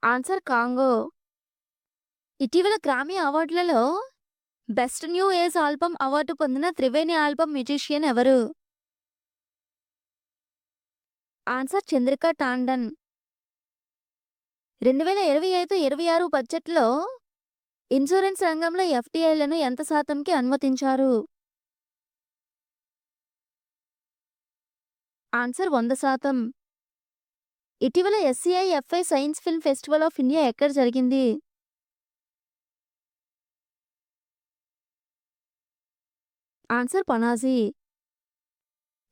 Answer Congo. ఇటీవల గ్రామీ అవార్డులలో best new age album award పొందిన త్రివేణి ఆల్బమ్ మ్యూజిషియన్ ఎవరు? ఆన్సర్ చంద్రికా టాండన్. 2025-26 బడ్జెట్లో ఇన్సూరెన్స్ రంగంలో ఎఫ్డిఐలను ఎంత శాతంకి అనుమతించారు? ఆన్సర్ 100%. ఇటీవల SCIFI science film festival of India ఎక్కడ జరిగింది? ఆన్సర్ పనాజీ.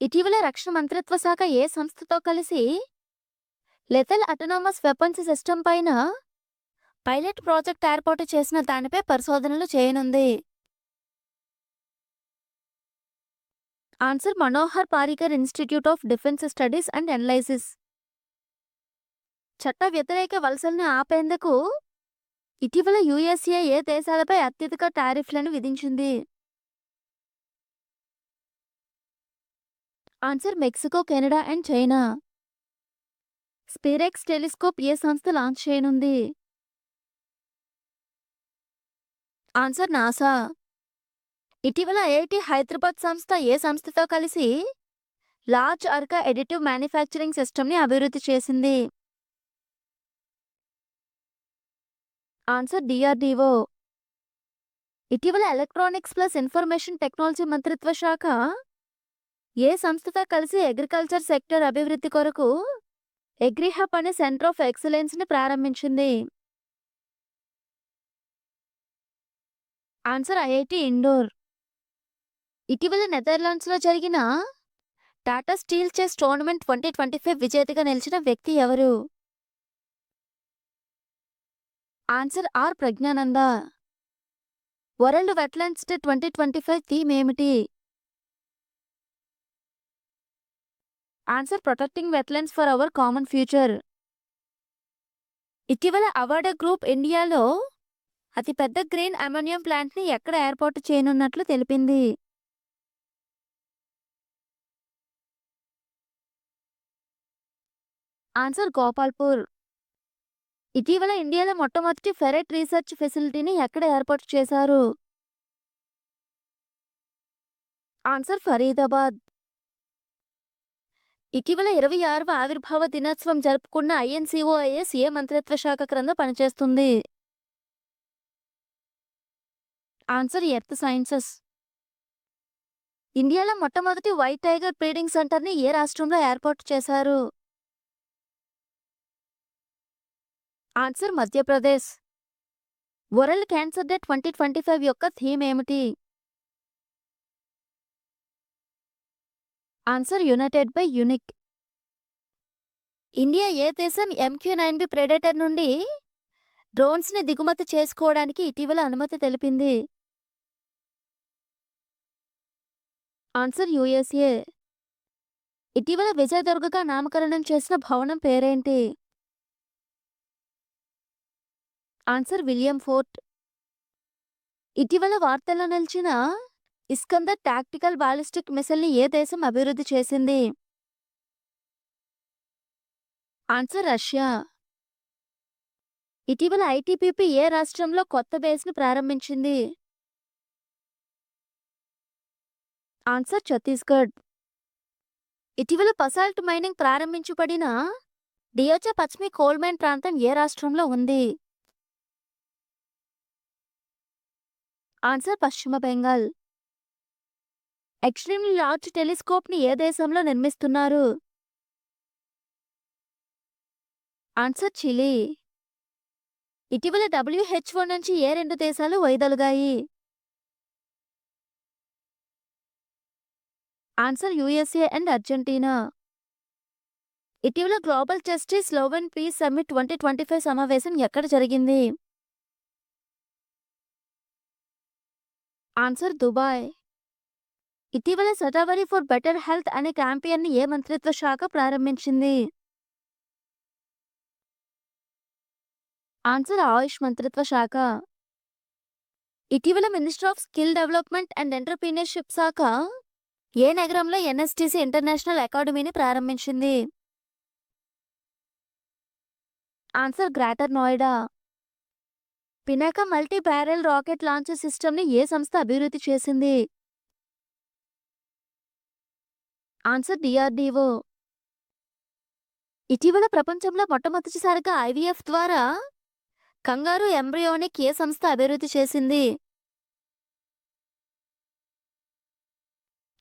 ఇటీవల రక్షణ మంత్రిత్వ శాఖ ఏ సంస్థతో కలిసి లెథల్ అటోనమస్ వెపన్స్ సిస్టమ్ పైన పైలట్ ప్రాజెక్ట్ ఏర్పాటు చేసిన దానిపై పరిశోధనలు చేయనుంది? Answer Manohar Parrikar institute of defence studies and analysis. చట్ట వ్యతిరేక వలసల్ని ఆపేందుకు ఇటీవల USA ఏ దేశాలపై అత్యధిక టారిఫ్లను విధించింది? Answer Mexico, Canada and China. SPHEREx telescope ఏ సంస్థ లాంచ్ చేయనుంది? Answer NASA. ఇటీవల IIT హైదరాబాద్ సంస్థ ఏ సంస్థతో కలిసి లార్జ్ అర్కా ఎడిటివ్ మ్యానుఫ్యాక్చరింగ్ సిస్టమ్ని అభివృద్ధి చేసింది? Answer DRDO. ఇటీవల ఎలక్ట్రానిక్స్ ప్లస్ ఇన్ఫర్మేషన్ టెక్నాలజీ మంత్రిత్వ శాఖ ఏ సంస్థతో కలిసి అగ్రికల్చర్ సెక్టర్ అభివృద్ధి కొరకు అగ్రిహబ్ అనే సెంటర్ ఆఫ్ ఎక్సలెన్స్ని ప్రారంభించింది? Answer IIT Indore. ఇటీవల నెదర్లాండ్స్లో జరిగిన టాటా స్టీల్ చెస్ టోర్నమెంట్ 2025 విజేతగా నిలిచిన వ్యక్తి ఎవరు? Answer R Praggnanandhaa. World wetlands day 2025 theme ఏమిటి? Answer protecting wetlands for our common future. ఇటీవల అవాడా గ్రూప్ ఇండియాలో అతిపెద్ద గ్రీన్ అమ్మోనియం ప్లాంట్‌ని ఎక్కడ ఏర్పాటు చేయనున్నట్లు తెలిపింది? ఆన్సర్ గోపాల్‌పూర్. ఇటీవల ఇండియాలో మొట్టమొదటి ఫెరెట్ రీసెర్చ్ ఫెసిలిటీని ఎక్కడ ఏర్పాటు చేశారు? ఆన్సర్ ఫరీదాబాద్. ఇటీవల 26వ ఆవిర్భావ దినోత్సవం జరుపుకున్న ఐఎన్‌సీఓఐఎస్ ఏ మంత్రిత్వ శాఖ క్రింద పనిచేస్తుంది? Answer earth sciences. ఇండియాలో మొట్టమొదటి వైట్ టైగర్ బ్రీడింగ్ సెంటర్‌ని ఏ రాష్ట్రంలో ఏర్పాటు చేశారు? Answer Madhya Pradesh. World cancer day 2025 యొక్క థీమ్ ఏమిటి? Answer united by unique. India ఏ దేశం MQ-9B ప్రెడేటర్ నుండి డ్రోన్స్‌ని దిగుమతి చేసుకోవడానికి ఇటీవల అనుమతి తెలిపింది? Answer USA. ఇటీవల విజయదుర్గగా నామకరణం చేసిన భవనం పేరేంటి? Answer William fort. ఇటీవల వార్తల్లో నిలిచిన ఇస్కందర్ టాక్టికల్ బాలిస్టిక్ మిసైల్‌ని ఏ దేశం అభివృద్ధి చేసింది? Answer Russia. ఇటీవల ఐటీబీపీ ఏ రాష్ట్రంలో కొత్త బేస్‌ని ప్రారంభించింది? ఆన్సర్ ఛత్తీస్గఢ్. ఇటీవల బసాల్ట్ మైనింగ్ ప్రారంభించబడిన డియోచా పశ్చిమి కోల్ మైన్ ప్రాంతం ఏ రాష్ట్రంలో ఉంది? ఆన్సర్ పశ్చిమ బెంగాల్. ఎక్స్ట్రీమ్లీ లార్జ్ టెలిస్కోప్‌ని ఏ దేశంలో నిర్మిస్తున్నారు? Answer Chile. ఇటీవల WHO నుంచి ఏ 2 దేశాలు వైదొలిగాయి? Answer USA and Argentina. ఇటీవల గ్లోబల్ జస్టిస్ స్లోవెన్ పీస్ సమ్మిట్ 2025 సమావేశం ఎక్కడ జరిగింది? Answer Dubai. ఇటీవల సటావరీ ఫర్ బెటర్ హెల్త్ అనే క్యాంపెయిన్‌ని ఏ మంత్రిత్వ శాఖ ప్రారంభించింది? ఆన్సర్ ఆయుష్ మంత్రిత్వ శాఖ. ఇటీవల minister of skill development and entrepreneurship శాఖ ఏ నగరంలో ఎన్ఎస్టీసీ ఇంటర్నేషనల్ అకాడమీని ప్రారంభించింది? Answer greater Noida. Pinaka multi barrel rocket launcher సిస్టమ్‌ని ఏ సంస్థ అభివృద్ధి చేసింది? Answer DRDO. ఇటీవల ప్రపంచంలో మొట్టమొదటిసారిగా IVF ద్వారా కంగారు ఎంబ్రియోనిక్ ఏ సంస్థ అభివృద్ధి చేసింది?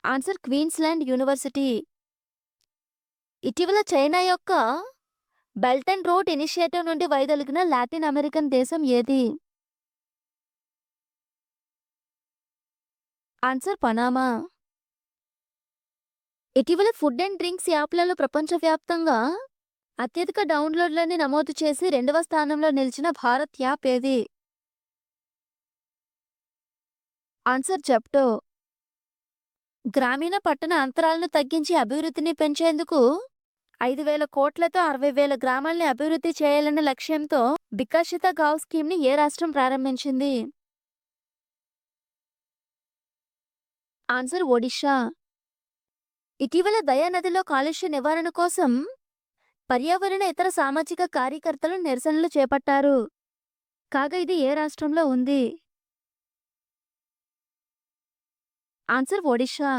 Answer Queensland university. ఇటీవల చైనా యొక్క బెల్ట్ అండ్ రోడ్ ఇనిషియేటివ్ నుండి వైదొలిగిన లాటిన్ అమెరికన్ దేశం ఏది? Answer Panama. ఇటీవల ఫుడ్ అండ్ డ్రింక్స్ యాప్లలో ప్రపంచవ్యాప్తంగా అత్యధిక డౌన్లోడ్లని నమోదు చేసి 2వ స్థానంలో నిలిచిన భారత్ యాప్ ఏది? Answer Zepto. గ్రామీణ పట్టణ అంతరాలను తగ్గించి అభివృద్ధిని పెంచేందుకు 5,000 కోట్లతో 60,000 గ్రామాల్ని అభివృద్ధి చేయాలన్న లక్ష్యంతో వికసిత గావ్ స్కీమ్‌ని ఏ రాష్ట్రం ప్రారంభించింది? ఆన్సర్ ఒడిషా. ఇటీవల దయా నదిలో కాలుష్య నివారణ కోసం పర్యావరణ ఇతర సామాజిక కార్యకర్తలు నిరసనలు చేపట్టారు. కాగా ఇది ఏ రాష్ట్రంలో ఉంది? ఆన్సర్ ఒడిషా.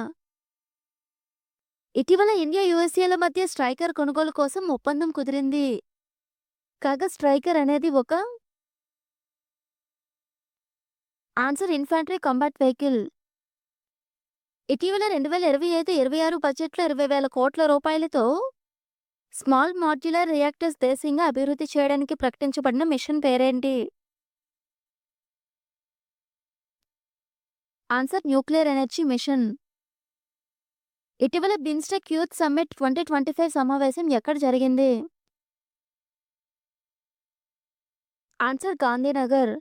ఇటీవల ఇండియా USA మధ్య స్ట్రైకర్ కొనుగోలు కోసం ఒప్పందం కుదిరింది. కాగా స్ట్రైకర్ అనేది ఒక ఆన్సర్ ఇన్ఫాంట్రీ కాంబాట్ వెహికల్. ఇటీవల 2025-26 బడ్జెట్లో 20,000 కోట్ల రూపాయలతో స్మాల్ మాడ్యులర్ రియాక్టర్స్ దేశీయంగా అభివృద్ధి చేయడానికి ప్రకటించబడిన మిషన్ పేరేంటి? Answer nuclear energy mission. ఇటీవల బిమ్స్టెక్ యూత్ సమ్మిట్ 2025 సమావేశం ఎక్కడ జరిగింది? ఆన్సర్ గాంధీనగర్.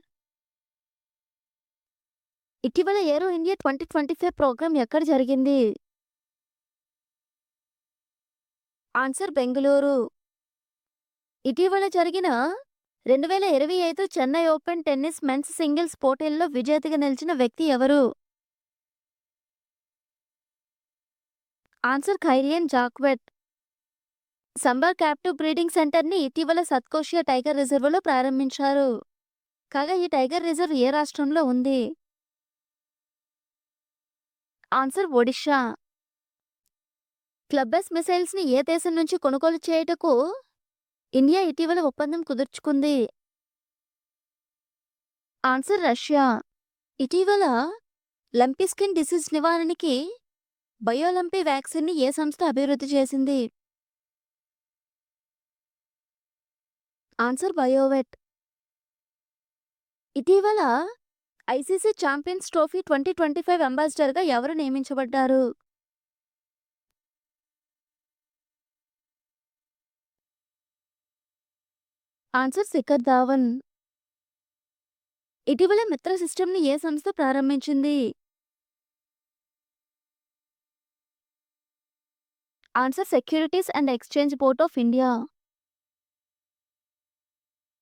ఇటీవల ఏరో ఇండియా 2025 ప్రోగ్రాం ఎక్కడ జరిగింది? ఆన్సర్ బెంగుళూరు. ఇటీవల జరిగిన 2025 Chennai open tennis men's singles పోటీల్లో విజేతగా నిలిచిన వ్యక్తి ఎవరు? Answer Kyrian Jacquet. Sambar captive breeding సెంటర్ని ఇటీవల సత్కోషియా టైగర్ రిజర్వ్లో ప్రారంభించారు. కాగా ఈ టైగర్ రిజర్వ్ ఏ రాష్ట్రంలో ఉంది? ఆన్సర్ ఒడిషా. క్లబ్బెస్ మిసైల్స్ని ఏ దేశం నుంచి కొనుగోలు చేయుటకు ఇండియా ఇటీవల ఒప్పందం కుదుర్చుకుంది? Answer Russia. ఇటీవల లంపీ స్కిన్ డిసీజ్ నివారణకి బయోలంపీ వ్యాక్సిన్ని ఏ సంస్థ అభివృద్ధి చేసింది? Answer Biovet. ఇటీవల ఐసీసీ ఛాంపియన్స్ ట్రోఫీ 2025 అంబాసిడర్గా ఎవరు నియమించబడ్డారు? ఆన్సర్ శిఖర్ ధావన్. ఇటీవల మిత్ర సిస్టమ్ని ఏ సంస్థ ప్రారంభించింది? Answer securities and exchange board of India.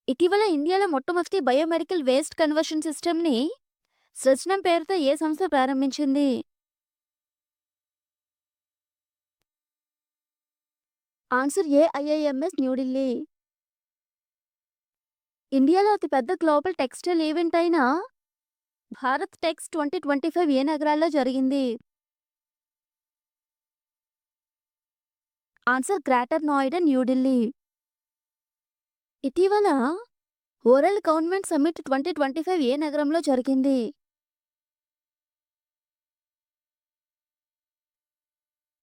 ఇటీవల ఇండియాలో మొట్టమొదటి బయోమెడికల్ వేస్ట్ కన్వర్షన్ సిస్టమ్ని సృజనం పేరుతో ఏ సంస్థ ప్రారంభించింది? Answer AIIMS New Delhi. ఇండియాలో అతిపెద్ద గ్లోబల్ టెక్స్టైల్ ఈవెంట్ అయిన భారత్ టెక్స్ 2025 ఏ నగరాల్లో జరిగింది? Answer greater Noida, New Delhi. ఇటీవల ఓరల్ గవర్నమెంట్ సమ్మిట్ 2025 ఏ నగరంలో జరిగింది?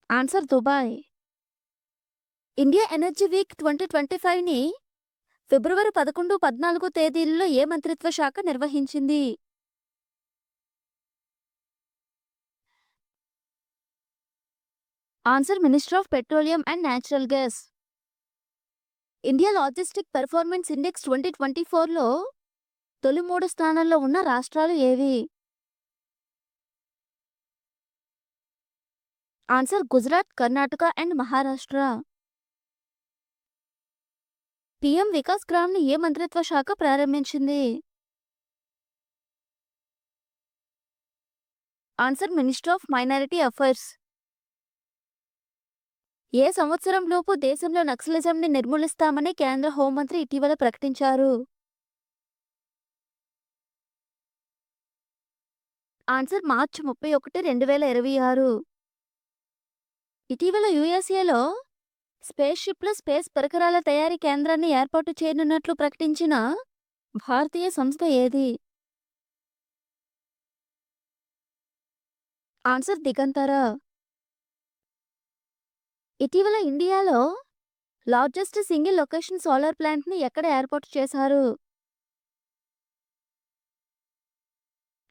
Answer Dubai. India energy week 2025ని ఫిబ్రవరి 11, 14 తేదీల్లో ఏ మంత్రిత్వ శాఖ నిర్వహించింది? Answer minister of petroleum and natural gas. India logistic performance index 2024లో తొలి 3 స్థానాల్లో ఉన్న రాష్ట్రాలు ఏవి? Answer Gujarat, Karnataka and Maharashtra. PM Vikas గ్రామ్ని ఏ మంత్రిత్వ శాఖ ప్రారంభించింది? Answer minister of minority affairs. ఏ సంవత్సరంలోపు దేశంలో నక్సలిజంని నిర్మూలిస్తామని కేంద్ర హోంమంత్రి ఇటీవల ప్రకటించారు? ఆన్సర్ మార్చి 31, 2026. ఇటీవల యుఎస్ఏలో స్పేస్ షిప్లో స్పేస్ పరికరాల తయారీ కేంద్రాన్ని ఏర్పాటు చేయనున్నట్లు ప్రకటించిన భారతీయ సంస్థ ఏది? ఆన్సర్ దిగంతర. ఇటీవల ఇండియాలో లార్జెస్ట్ సింగిల్ లొకేషన్ సోలార్ ప్లాంట్ని ఎక్కడ ఏర్పాటు చేశారు?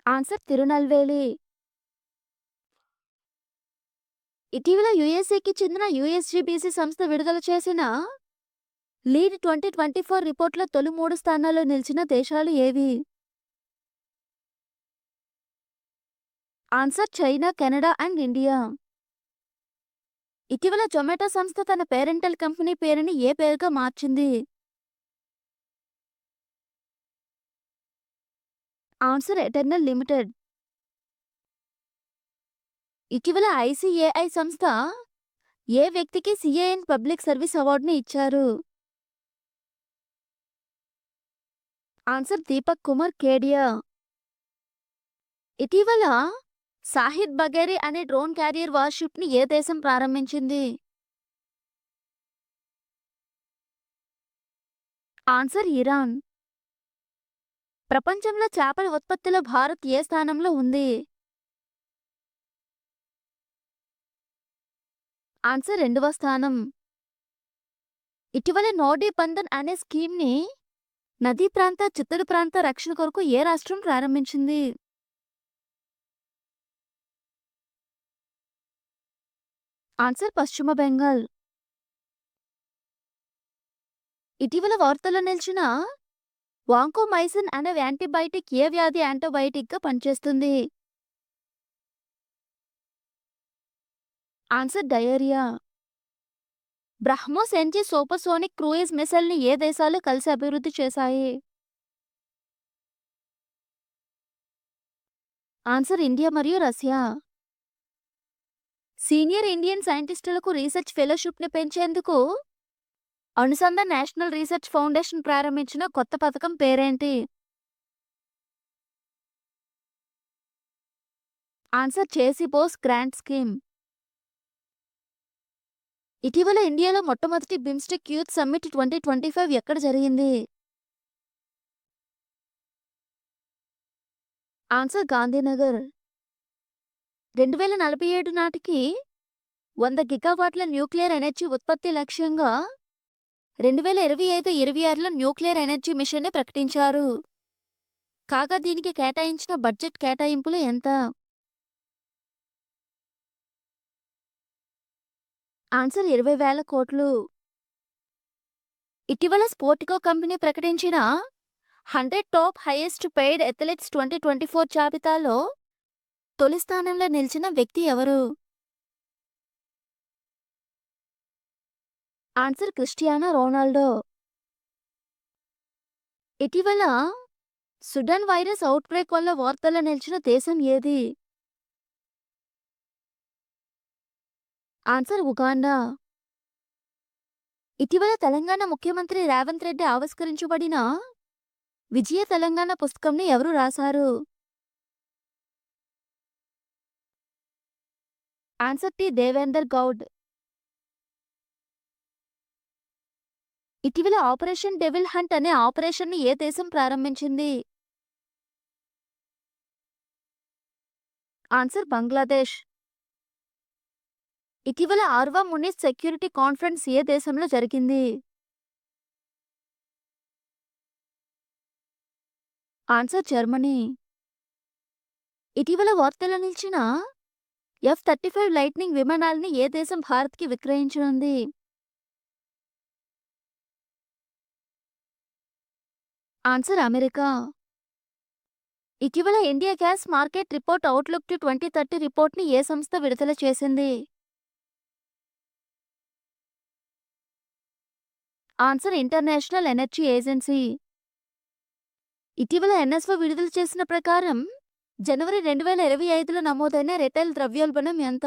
ఆన్సర్ తిరునల్వేలి. ఇటీవల యుఎస్ఏకి చెందిన యుఎస్జిబిసి సంస్థ విడుదల చేసిన లీడ్ 2024 రిపోర్ట్లో తొలి 3 స్థానాల్లో నిలిచిన దేశాలు ఏవి? Answer China, Canada and India. ఇటీవల జొమాటో సంస్థ తన పేరెంటల్ కంపెనీ పేరుని ఏ పేరుగా మార్చింది? Answer eternal limited. ఇటీవల ఐసిఏఐ సంస్థ ఏ వ్యక్తికి సిఏఎన్ పబ్లిక్ సర్వీస్ అవార్డుని ఇచ్చారు? ఆన్సర్ దీపక్ కుమార్ కేడియా. ఇటీవల సాహిద్ బఘేరి అనే డ్రోన్ క్యారియర్ వార్షిప్ని ఏ దేశం ప్రారంభించింది? Answer Iran. ప్రపంచంలో చేపల ఉత్పత్తిలో భారత్ ఏ స్థానంలో ఉంది? ఆన్సర్ 2వ స్థానం. ఇటీవల నోడీ బంధన్ అనే స్కీమ్ని నదీ ప్రాంత, చిత్తడి ప్రాంత రక్షణ కొరకు ఏ రాష్ట్రం ప్రారంభించింది? ఆన్సర్ పశ్చిమ బెంగాల్. ఇటీవల వార్తల్లో నిలిచిన వాంకోమైసిన్ అనే యాంటీబయాటిక్ ఏ వ్యాధి యాంటీబయాటిక్గా పనిచేస్తుంది? Answer diarrhoea. BrahMos NG supersonic cruise మిసైల్ని ఏ దేశాలు కలిసి అభివృద్ధి చేశాయి? ఆన్సర్ ఇండియా మరియు రష్యా. సీనియర్ ఇండియన్ సైంటిస్టులకు రీసెర్చ్ ఫెలోషిప్ని పెంచేందుకు అనుసంధాన్ నేషనల్ రీసెర్చ్ ఫౌండేషన్ ప్రారంభించిన కొత్త పథకం పేరేంటి? ఆన్సర్ చేసి బోస్ గ్రాంట్ స్కీమ్. ఇటీవల ఇండియాలో మొట్టమొదటి బిమ్స్టెక్ యూత్ సమ్మిట్ 2025 ఎక్కడ జరిగింది? ఆన్సర్ గాంధీనగర్. 2047 నాటికి 100 గిగావాట్ల న్యూక్లియర్ ఎనర్జీ ఉత్పత్తి లక్ష్యంగా 2025-26లో న్యూక్లియర్ ఎనర్జీ మిషన్ని ప్రకటించారు. కాగా దీనికి కేటాయించిన బడ్జెట్ కేటాయింపులు ఎంత? ఆన్సర్ 20,000 కోట్లు. ఇటీవల స్పోర్టికో కంపెనీ ప్రకటించిన 100 టాప్ హైయెస్ట్ పెయిడ్ అథ్లెట్స్ 2024 జాబితాలో తొలి స్థానంలో నిలిచిన వ్యక్తి ఎవరు? Answer Cristiano Ronaldo. ఇటీవల సుడాన్ వైరస్ అవుట్బ్రేక్ వల్ల వార్తల్లో నిలిచిన దేశం ఏది? Answer Uganda. ఇటీవల తెలంగాణ ముఖ్యమంత్రి రేవంత్ రెడ్డి ఆవిష్కరించబడిన విజయ తెలంగాణ పుస్తకంని ఎవరు రాశారు? Answer T Devender Goud. ఇటీవల ఆపరేషన్ డెవిల్ హంట్ అనే ఆపరేషన్ని ఏ దేశం ప్రారంభించింది? ఆన్సర్ బంగ్లాదేశ్. ఇటీవల 6వ మునిస్ సెక్యూరిటీ కాన్ఫరెన్స్ ఏ దేశంలో జరిగింది? Answer Germany. ఇటీవల వార్తల్లో నిలిచిన F-35 లైట్నింగ్ విమానాల్ని ఏ దేశం భారత్కి విక్రయించనుంది? Answer America. ఇటీవల India gas market report outlook to 2030 రిపోర్ట్ని ఏ సంస్థ విడుదల చేసింది? Answer international energy agency. ఇటీవల ఎన్ఎస్ఓ విడుదల చేసిన ప్రకారం జనవరి 2025లో నమోదైన రిటైల్ ద్రవ్యోల్బణం ఎంత?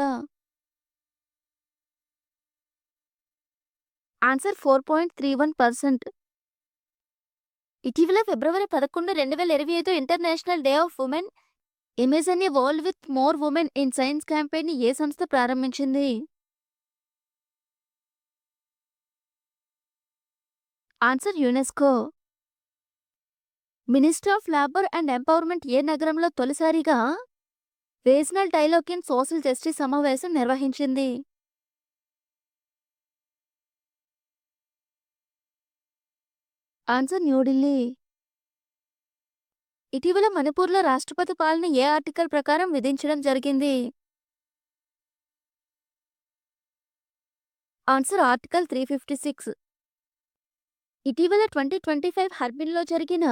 ఆన్సర్ 4.31%. ఇటీవల ఫిబ్రవరి 11, 2025 international day of women imagine a world with more women in science క్యాంపెయిన్ని ఏ సంస్థ ప్రారంభించింది? Answer UNESCO. Ministry of labour and empowerment ఏ నగరంలో తొలిసారిగా regional dialogue in social justice సమావేశం నిర్వహించింది? ఆన్సర్ న్యూఢిల్లీ. ఇటీవల మణిపూర్లో రాష్ట్రపతి పాలన ఏ ఆర్టికల్ ప్రకారం విధించడం జరిగింది? Answer article 356. ఇటీవల 2025 హర్బిన్లో జరిగిన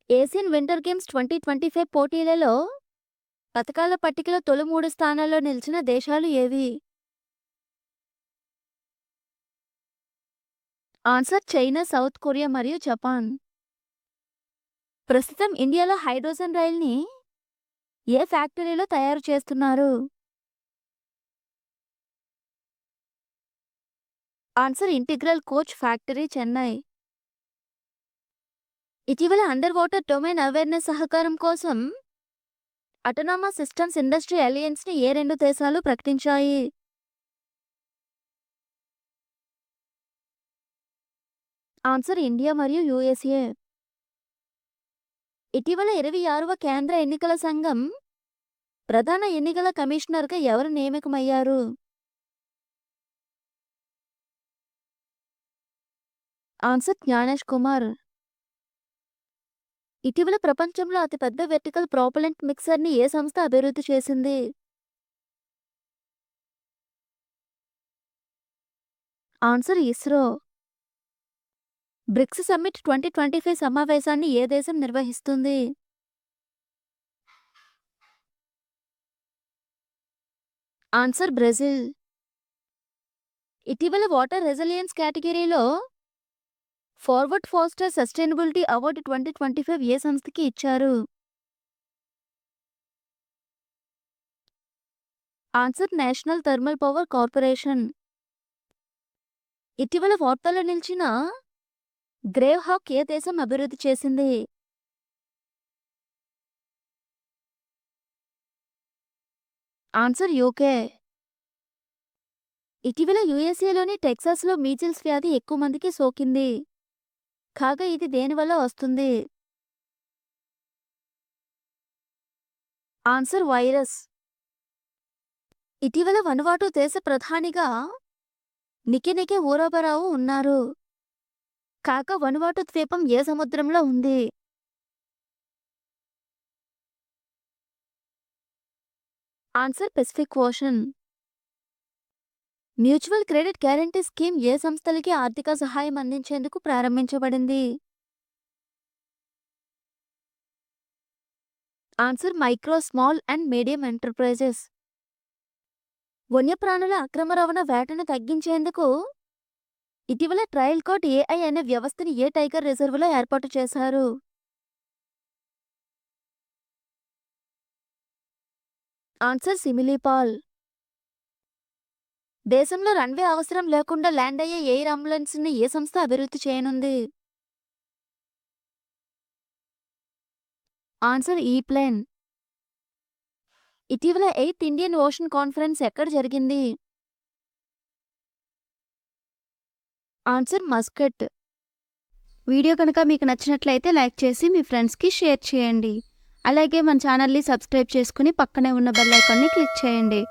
ఏషియన్ వింటర్ గేమ్స్ 2025 పోటీలలో పతకాల పట్టికలో తొలి 3 స్థానాల్లో నిలిచిన దేశాలు ఏవి? ఆన్సర్ చైనా, సౌత్ కొరియా మరియు జపాన్. ప్రస్తుతం ఇండియాలో హైడ్రోజన్ రైల్ని ఏ ఫ్యాక్టరీలో తయారు చేస్తున్నారు? Answer integral coach factory, Chennai. ఇటీవల అండర్ వాటర్ డొమైన్ అవేర్నెస్ సహకారం కోసం అటోనమస్ సిస్టమ్స్ ఇండస్ట్రీ అలయన్స్ని ఏ 2 దేశాలు ప్రకటించాయి? ఆన్సర్ ఇండియా మరియు యుఎస్ఏ. ఇటీవల 26వ కేంద్ర ఎన్నికల సంఘం ప్రధాన ఎన్నికల కమిషనర్గా ఎవరు నియమితమయ్యారు? ఆన్సర్ జ్ఞానేష్ కుమార్. ఇటీవల ప్రపంచంలో అతిపెద్ద వెర్టికల్ ప్రాపలెంట్ మిక్సర్ని ఏ సంస్థ అభివృద్ధి చేసింది? ఆన్సర్ ఇస్రో. బ్రిక్స్ సమ్మిట్ 2025 సమావేశాన్ని ఏ దేశం నిర్వహిస్తుంది? Answer Brazil. ఇటీవల వాటర్ రెసిలియన్స్ కేటగిరీలో ఫార్వర్డ్ ఫాస్టర్ సస్టైనబిలిటీ అవార్డు 2025 ఏ సంస్థకి ఇచ్చారు? Answer national thermal power corporation. ఇటీవల వార్తల్లో నిలిచిన గ్రేవ్ హాక్ ఏ దేశం అభివృద్ధి చేసింది? Answer UK. ఇటీవల యుఎస్ఏలోని టెక్సాస్లో మీజిల్స్ వ్యాధి ఎక్కువ మందికి సోకింది. కాగా ఇది దేనివల్ల వస్తుంది? Answer virus. ఇటీవల వనువాటు దేశ ప్రధానిగా నికెనికే ఊరాబరావు ఉన్నారు. కాగా వనువాటు ద్వీపం ఏ సముద్రంలో ఉంది? Answer pacific ocean. Mutual credit guarantee scheme ఏ సంస్థలకి ఆర్థిక సహాయం అందించేందుకు ప్రారంభించబడింది? Answer micro, small and medium enterprises. వన్యప్రాణుల అక్రమ రవాణా వేటను తగ్గించేందుకు ఇటీవల ట్రయల్ కోర్ట్ ఏఐ అనే వ్యవస్థని ఏ టైగర్ రిజర్వులో ఏర్పాటు చేశారు? ఆన్సర్ సిమిలీపాల్. దేశంలో రన్వే అవసరం లేకుండా ల్యాండ్ అయ్యే ఎయిర్ అంబులెన్స్ని ఏ సంస్థ అభివృద్ధి చేయనుంది? ఆన్సర్ ఈ ప్లేన్. ఇటీవల 8th ఇండియన్ ఓషన్ కాన్ఫరెన్స్ ఎక్కడ జరిగింది? Answer Muscat. వీడియో కనుక మీకు నచ్చినట్లయితే లైక్ చేసి మీ ఫ్రెండ్స్కి షేర్ చేయండి. అలాగే మన ఛానల్ని సబ్స్క్రైబ్ చేసుకుని పక్కనే ఉన్న బెల్ ఐకాన్ని క్లిక్ చేయండి.